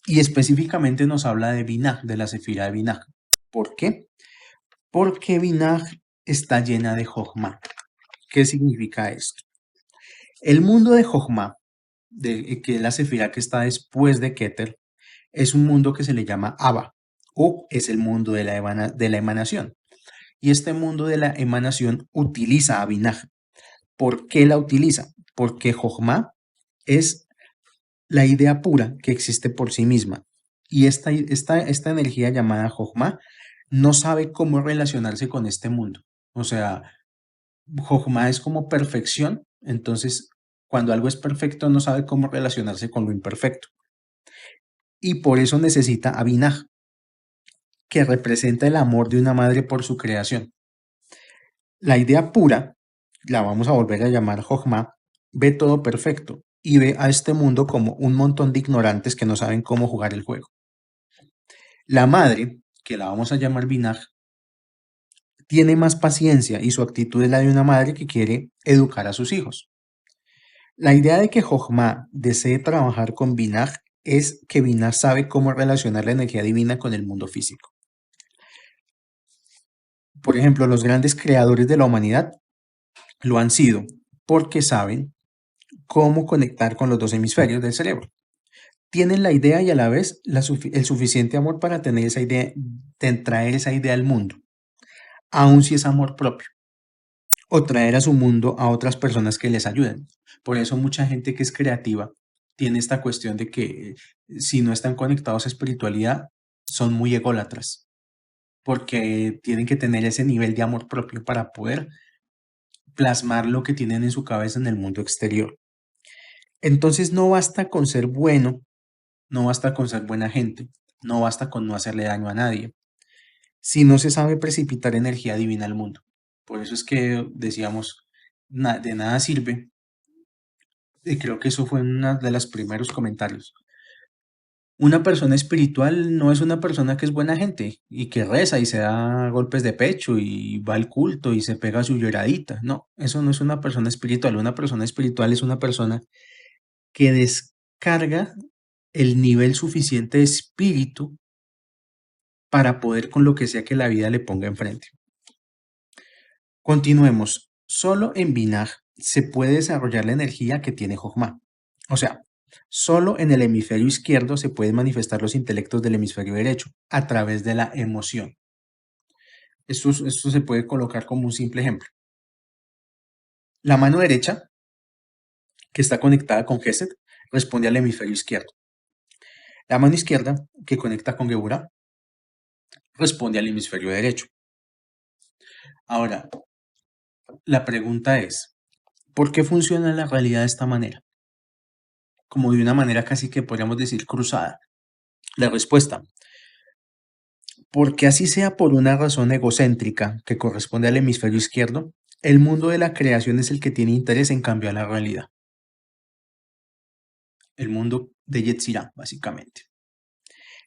Y específicamente nos habla de Binah, de la sefira de Binah. ¿Por qué? Porque Binah está llena de Jochma. ¿Qué significa esto? El mundo de Jochma, que es la sefira que está después de Keter, es un mundo que se le llama Abba, o es el mundo de la emanación. Y este mundo de la emanación utiliza a Binah. ¿Por qué la utiliza? Porque Jochma es la idea pura que existe por sí misma. Y esta energía llamada Jochma no sabe cómo relacionarse con este mundo. O sea, Jochma es como perfección, entonces cuando algo es perfecto no sabe cómo relacionarse con lo imperfecto. Y por eso necesita a Binah, que representa el amor de una madre por su creación. La idea pura, la vamos a volver a llamar Jochma, ve todo perfecto y ve a este mundo como un montón de ignorantes que no saben cómo jugar el juego. La madre, que la vamos a llamar Binah, tiene más paciencia y su actitud es la de una madre que quiere educar a sus hijos. La idea de que Jochma desee trabajar con Binah es que Binah sabe cómo relacionar la energía divina con el mundo físico. Por ejemplo, los grandes creadores de la humanidad lo han sido porque saben cómo conectar con los dos hemisferios del cerebro. Tienen la idea y a la vez el suficiente amor para tener esa idea, traer esa idea al mundo, aun si es amor propio, o traer a su mundo a otras personas que les ayuden. Por eso mucha gente que es creativa tiene esta cuestión de que si no están conectados a espiritualidad, son muy ególatras, porque tienen que tener ese nivel de amor propio para poder plasmar lo que tienen en su cabeza en el mundo exterior. Entonces no basta con ser bueno, no basta con ser buena gente, no basta con no hacerle daño a nadie, si no se sabe precipitar energía divina al mundo. Por eso es que decíamos, de nada sirve, y creo que eso fue uno de los primeros comentarios. Una persona espiritual no es una persona que es buena gente y que reza y se da golpes de pecho y va al culto y se pega su lloradita. No, eso no es una persona espiritual. Una persona espiritual es una persona que descarga el nivel suficiente de espíritu para poder con lo que sea que la vida le ponga enfrente. Continuemos. Solo en Binah se puede desarrollar la energía que tiene Jochma. O sea, solo en el hemisferio izquierdo se pueden manifestar los intelectos del hemisferio derecho a través de la emoción. Esto se puede colocar como un simple ejemplo. La mano derecha, que está conectada con Gesed, responde al hemisferio izquierdo. La mano izquierda, que conecta con Geburah, responde al hemisferio derecho. Ahora, la pregunta es, ¿por qué funciona la realidad de esta manera? Como de una manera casi que podríamos decir cruzada. La respuesta, porque así sea por una razón egocéntrica que corresponde al hemisferio izquierdo, el mundo de la creación es el que tiene interés en cambiar la realidad. El mundo de Yetzirah, básicamente.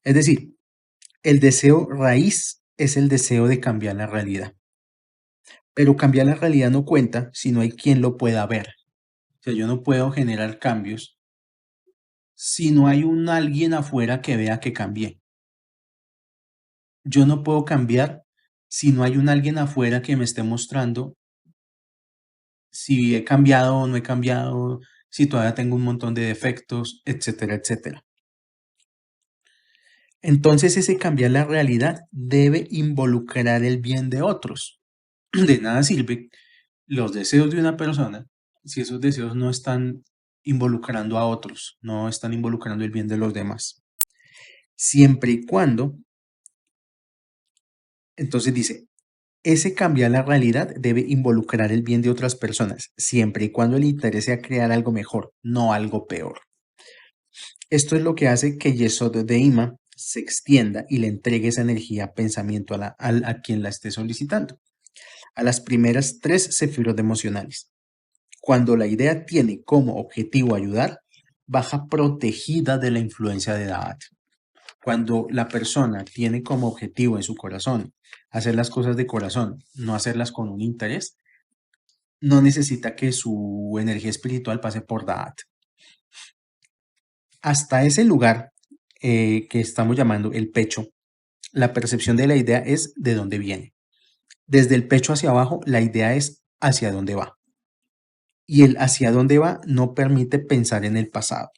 Es decir, el deseo raíz es el deseo de cambiar la realidad. Pero cambiar la realidad no cuenta si no hay quien lo pueda ver. O sea, yo no puedo generar cambios si no hay un alguien afuera que vea que cambié. Yo no puedo cambiar si no hay un alguien afuera que me esté mostrando si he cambiado o no he cambiado, si todavía tengo un montón de defectos, etcétera, etcétera. Entonces ese cambiar la realidad debe involucrar el bien de otros. De nada sirve los deseos de una persona si esos deseos no están involucrando a otros, no están involucrando el bien de los demás. Siempre y cuando, entonces dice, ese cambiar la realidad debe involucrar el bien de otras personas, siempre y cuando el interés sea crear algo mejor, no algo peor. Esto es lo que hace que Yesod de Ima se extienda y le entregue esa energía, pensamiento a quien la esté solicitando, a las primeras tres sefirot emocionales. Cuando la idea tiene como objetivo ayudar, baja protegida de la influencia de Da'at. Cuando la persona tiene como objetivo en su corazón hacer las cosas de corazón, no hacerlas con un interés, no necesita que su energía espiritual pase por Da'at. Hasta ese lugar que estamos llamando el pecho, la percepción de la idea es de dónde viene. Desde el pecho hacia abajo, la idea es hacia dónde va. Y el hacia dónde va no permite pensar en el pasado.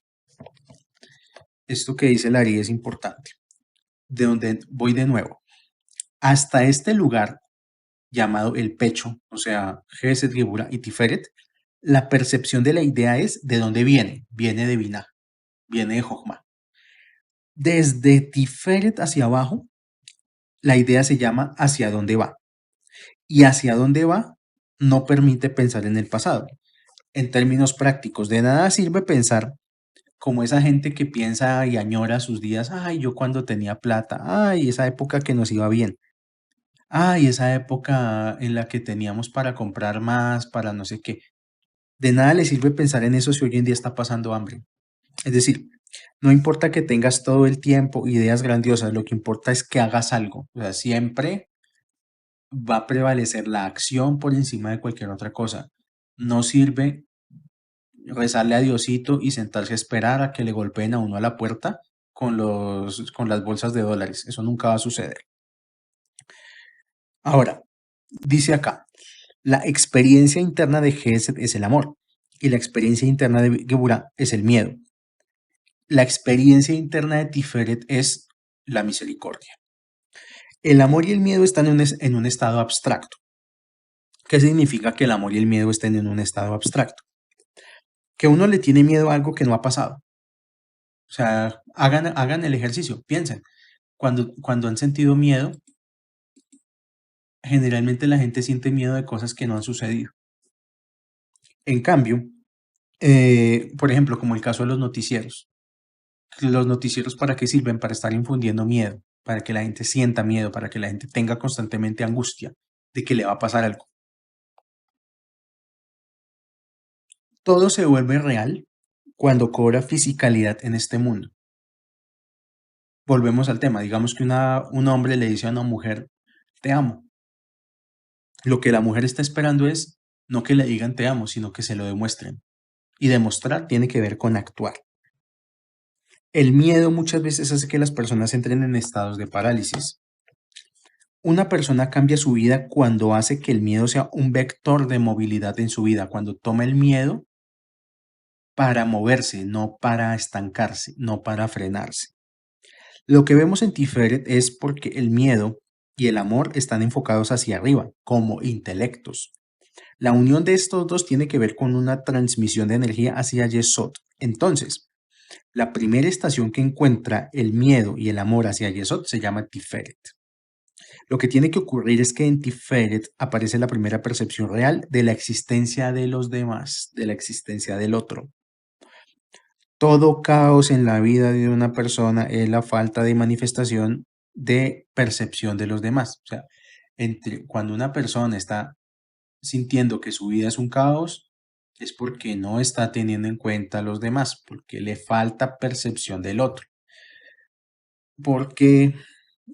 Esto que dice Larry es importante. De donde voy de nuevo. Hasta este lugar llamado el pecho, o sea, Gesed, Geburah y Tiferet, La percepción de la idea es de dónde viene. Viene de Binah, viene de Jochma. Desde Tiferet hacia abajo, la idea se llama hacia dónde va. Y hacia dónde va no permite pensar en el pasado. En términos prácticos, de nada sirve pensar como esa gente que piensa y añora sus días, ay, yo cuando tenía plata, ay, esa época que nos iba bien, ay, esa época en la que teníamos para comprar más, para no sé qué. De nada le sirve pensar en eso si hoy en día está pasando hambre. Es decir, no importa que tengas todo el tiempo ideas grandiosas, lo que importa es que hagas algo. O sea, siempre va a prevalecer la acción por encima de cualquier otra cosa. No sirve rezarle a Diosito y sentarse a esperar a que le golpeen a uno a la puerta con las bolsas de dólares. Eso nunca va a suceder. Ahora, dice acá, la experiencia interna de Gesed es el amor y la experiencia interna de Geburah es el miedo. La experiencia interna de Tiferet es la misericordia. El amor y el miedo están en un estado abstracto. ¿Qué significa que el amor y el miedo estén en un estado abstracto? Que uno le tiene miedo a algo que no ha pasado. O sea, hagan el ejercicio, piensen. Cuando han sentido miedo, generalmente la gente siente miedo de cosas que no han sucedido. En cambio, por ejemplo, como el caso de los noticieros. ¿Los noticieros para qué sirven? Para estar infundiendo miedo, para que la gente sienta miedo, para que la gente tenga constantemente angustia de que le va a pasar algo. Todo se vuelve real cuando cobra fisicalidad en este mundo. Volvemos al tema, digamos que un hombre le dice a una mujer, te amo. Lo que la mujer está esperando es no que le digan te amo, sino que se lo demuestren. Y demostrar tiene que ver con actuar. El miedo muchas veces hace que las personas entren en estados de parálisis. Una persona cambia su vida cuando hace que el miedo sea un vector de movilidad en su vida, cuando toma el miedo para moverse, no para estancarse, no para frenarse. Lo que vemos en Tiferet es porque el miedo y el amor están enfocados hacia arriba, como intelectos. La unión de estos dos tiene que ver con una transmisión de energía hacia Yesod. Entonces, la primera estación que encuentra el miedo y el amor hacia Yesod se llama Tiferet. Lo que tiene que ocurrir es que en Tiferet aparece la primera percepción real de la existencia de los demás, de la existencia del otro. Todo caos en la vida de una persona es la falta de manifestación de percepción de los demás. O sea, cuando una persona está sintiendo que su vida es un caos, es porque no está teniendo en cuenta a los demás, porque le falta percepción del otro. Porque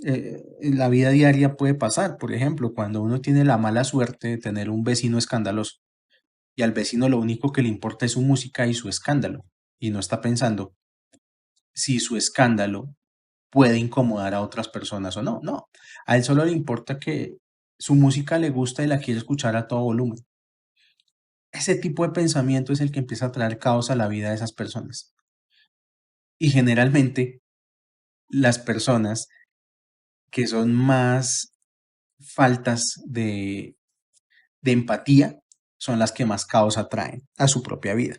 en la vida diaria puede pasar, por ejemplo, cuando uno tiene la mala suerte de tener un vecino escandaloso y al vecino lo único que le importa es su música y su escándalo, y no está pensando si su escándalo puede incomodar a otras personas o no. No, a él solo le importa que su música le gusta y la quiere escuchar a todo volumen. Ese tipo de pensamiento es el que empieza a traer caos a la vida de esas personas. Y generalmente las personas que son más faltas de empatía son las que más caos atraen a su propia vida.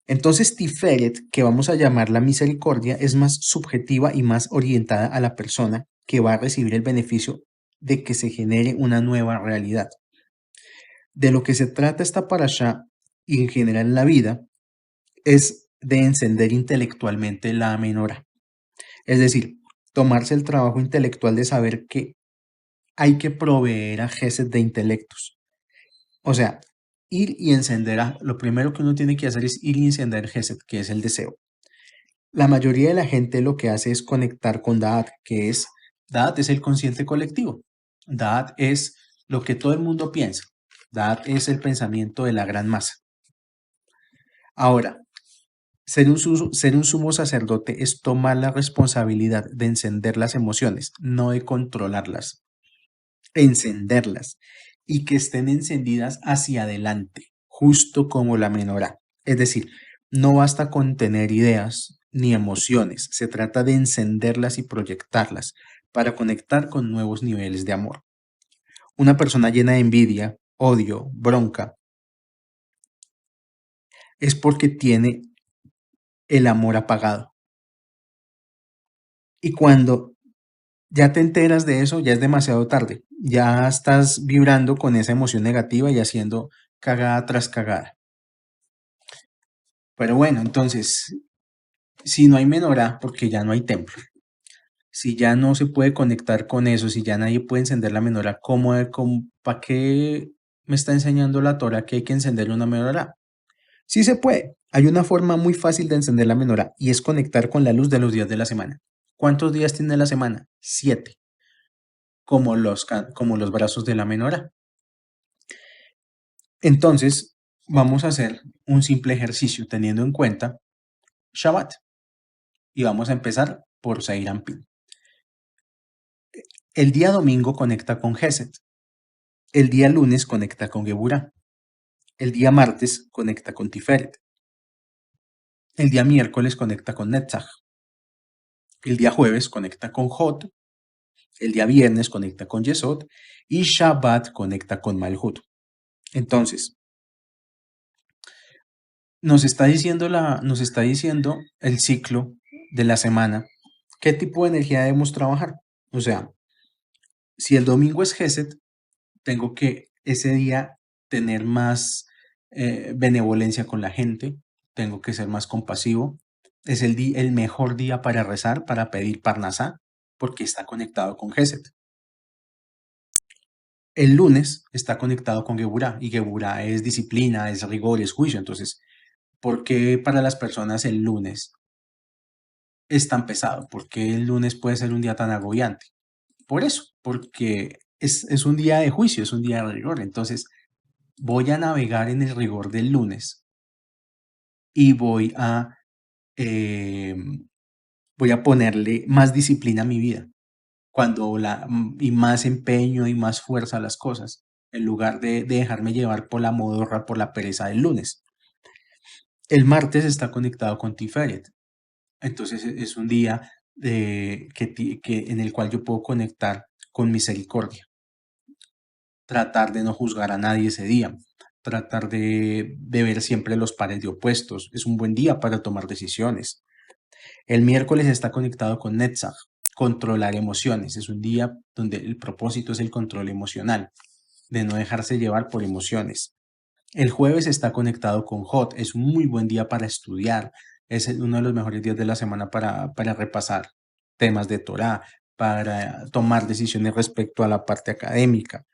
Entonces, Tiferet, que vamos a llamar la misericordia, es más subjetiva y más orientada a la persona que va a recibir el beneficio de que se genere una nueva realidad. De lo que se trata esta parashá y en general en la vida es de encender intelectualmente la menorá. Es decir, tomarse el trabajo intelectual de saber que hay que proveer a Gesed de intelectos. O sea, ir y encender, lo primero que uno tiene que hacer es ir y encender Gesed, que es el deseo. La mayoría de la gente lo que hace es conectar con Da'at, Da'at es el consciente colectivo. Da'at es lo que todo el mundo piensa. Da'at es el pensamiento de la gran masa. Ahora, ser un sumo sacerdote es tomar la responsabilidad de encender las emociones, no de controlarlas, encenderlas y que estén encendidas hacia adelante, justo como la menorá. Es decir, no basta con tener ideas ni emociones, se trata de encenderlas y proyectarlas para conectar con nuevos niveles de amor. Una persona llena de envidia, odio, bronca, es porque tiene el amor apagado. Y cuando ya te enteras de eso, ya es demasiado tarde. Ya estás vibrando con esa emoción negativa y haciendo cagada tras cagada. Pero bueno, entonces, si no hay menorá, porque ya no hay templo, si ya no se puede conectar con eso, si ya nadie puede encender la menorá, ¿para qué me está enseñando la Torah que hay que encenderle una menorá? Sí se puede. Hay una forma muy fácil de encender la menorá y es conectar con la luz de los días de la semana. ¿Cuántos días tiene la semana? 7, como los brazos de la menorá. Entonces, vamos a hacer un simple ejercicio teniendo en cuenta Shabbat y vamos a empezar por Seir Anpin. El día domingo conecta con Gesed, el día lunes conecta con Geburah, el día martes conecta con Tiferet, el día miércoles conecta con Netzach, el día jueves conecta con Hod, el día viernes conecta con Yesod y Shabbat conecta con Malhut. Entonces, nos está diciendo el ciclo de la semana, qué tipo de energía debemos trabajar. O sea, si el domingo es Gesed, tengo que ese día tener más benevolencia con la gente, tengo que ser más compasivo. Es el mejor día para rezar, para pedir Parnasá, porque está conectado con Gesed. El lunes está conectado con Geburah y Geburah es disciplina, es rigor, es juicio. Entonces, ¿por qué para las personas el lunes es tan pesado? ¿Por qué el lunes puede ser un día tan agobiante? Por eso, porque es un día de juicio, es un día de rigor. Entonces, voy a navegar en el rigor del lunes y eh, voy a ponerle más disciplina a mi vida y más empeño y más fuerza a las cosas, en lugar de dejarme llevar por la modorra, por la pereza del lunes. El martes está conectado con Tiferet, entonces es un día en el cual yo puedo conectar con misericordia, tratar de no juzgar a nadie ese día, tratar de ver siempre los pares de opuestos. Es un buen día para tomar decisiones. El miércoles está conectado con Netzach, controlar emociones. Es un día donde el propósito es el control emocional, de no dejarse llevar por emociones. El jueves está conectado con Hot. Es un muy buen día para estudiar. Es uno de los mejores días de la semana para repasar temas de Torah, para tomar decisiones respecto a la parte académica.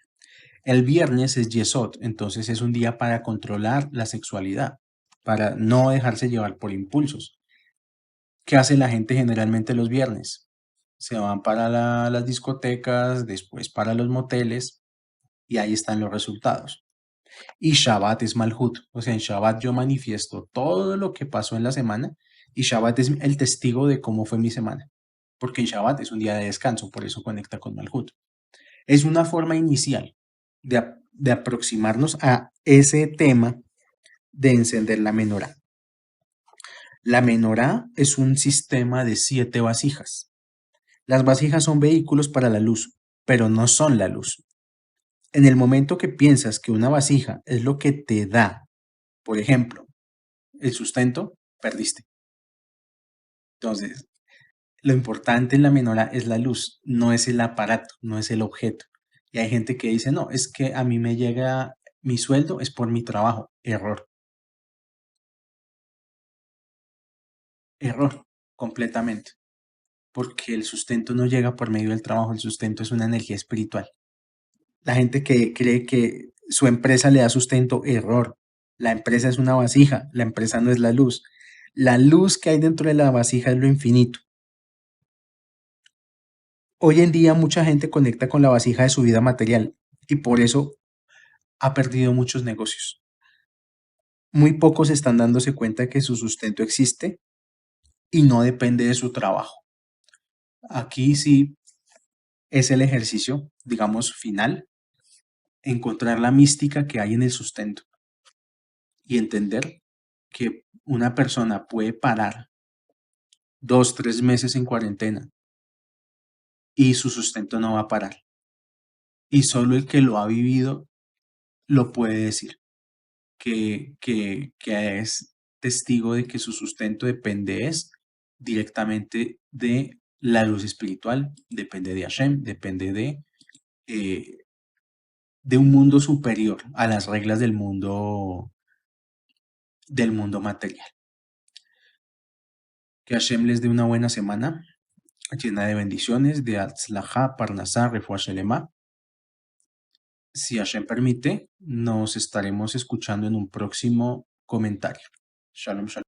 El viernes es Yesod, entonces es un día para controlar la sexualidad, para no dejarse llevar por impulsos. ¿Qué hace la gente generalmente los viernes? Se van para las discotecas, después para los moteles y ahí están los resultados. Y Shabbat es Malhut, o sea, en Shabbat yo manifiesto todo lo que pasó en la semana y Shabbat es el testigo de cómo fue mi semana, porque en Shabbat es un día de descanso, por eso conecta con Malhut. Es una forma inicial de aproximarnos a ese tema de encender la menorá. La menorá es un sistema de 7 vasijas. Las vasijas son vehículos para la luz, pero no son la luz. En el momento que piensas que una vasija es lo que te da, por ejemplo, el sustento, perdiste. Entonces, lo importante en la menorá es la luz, no es el aparato, no es el objeto. Y hay gente que dice, no, es que a mí me llega mi sueldo, es por mi trabajo. Error, error, completamente. Porque el sustento no llega por medio del trabajo, el sustento es una energía espiritual. La gente que cree que su empresa le da sustento, error. La empresa es una vasija, la empresa no es la luz. La luz que hay dentro de la vasija es lo infinito. Hoy en día mucha gente conecta con la vasija de su vida material y por eso ha perdido muchos negocios. Muy pocos están dándose cuenta que su sustento existe y no depende de su trabajo. Aquí sí es el ejercicio, digamos, final, encontrar la mística que hay en el sustento y entender que una persona puede parar 2, 3 meses en cuarentena y su sustento no va a parar. Y solo el que lo ha vivido lo puede decir, que testigo de que su sustento depende es directamente de la luz espiritual, depende de Hashem, depende eh, de un mundo superior a las reglas del mundo material. Que Hashem les dé una buena semana llena de bendiciones, de Atzlajá, Parnasá, Refuah Shelema. Si Hashem permite, nos estaremos escuchando en un próximo comentario. Shalom, shalom.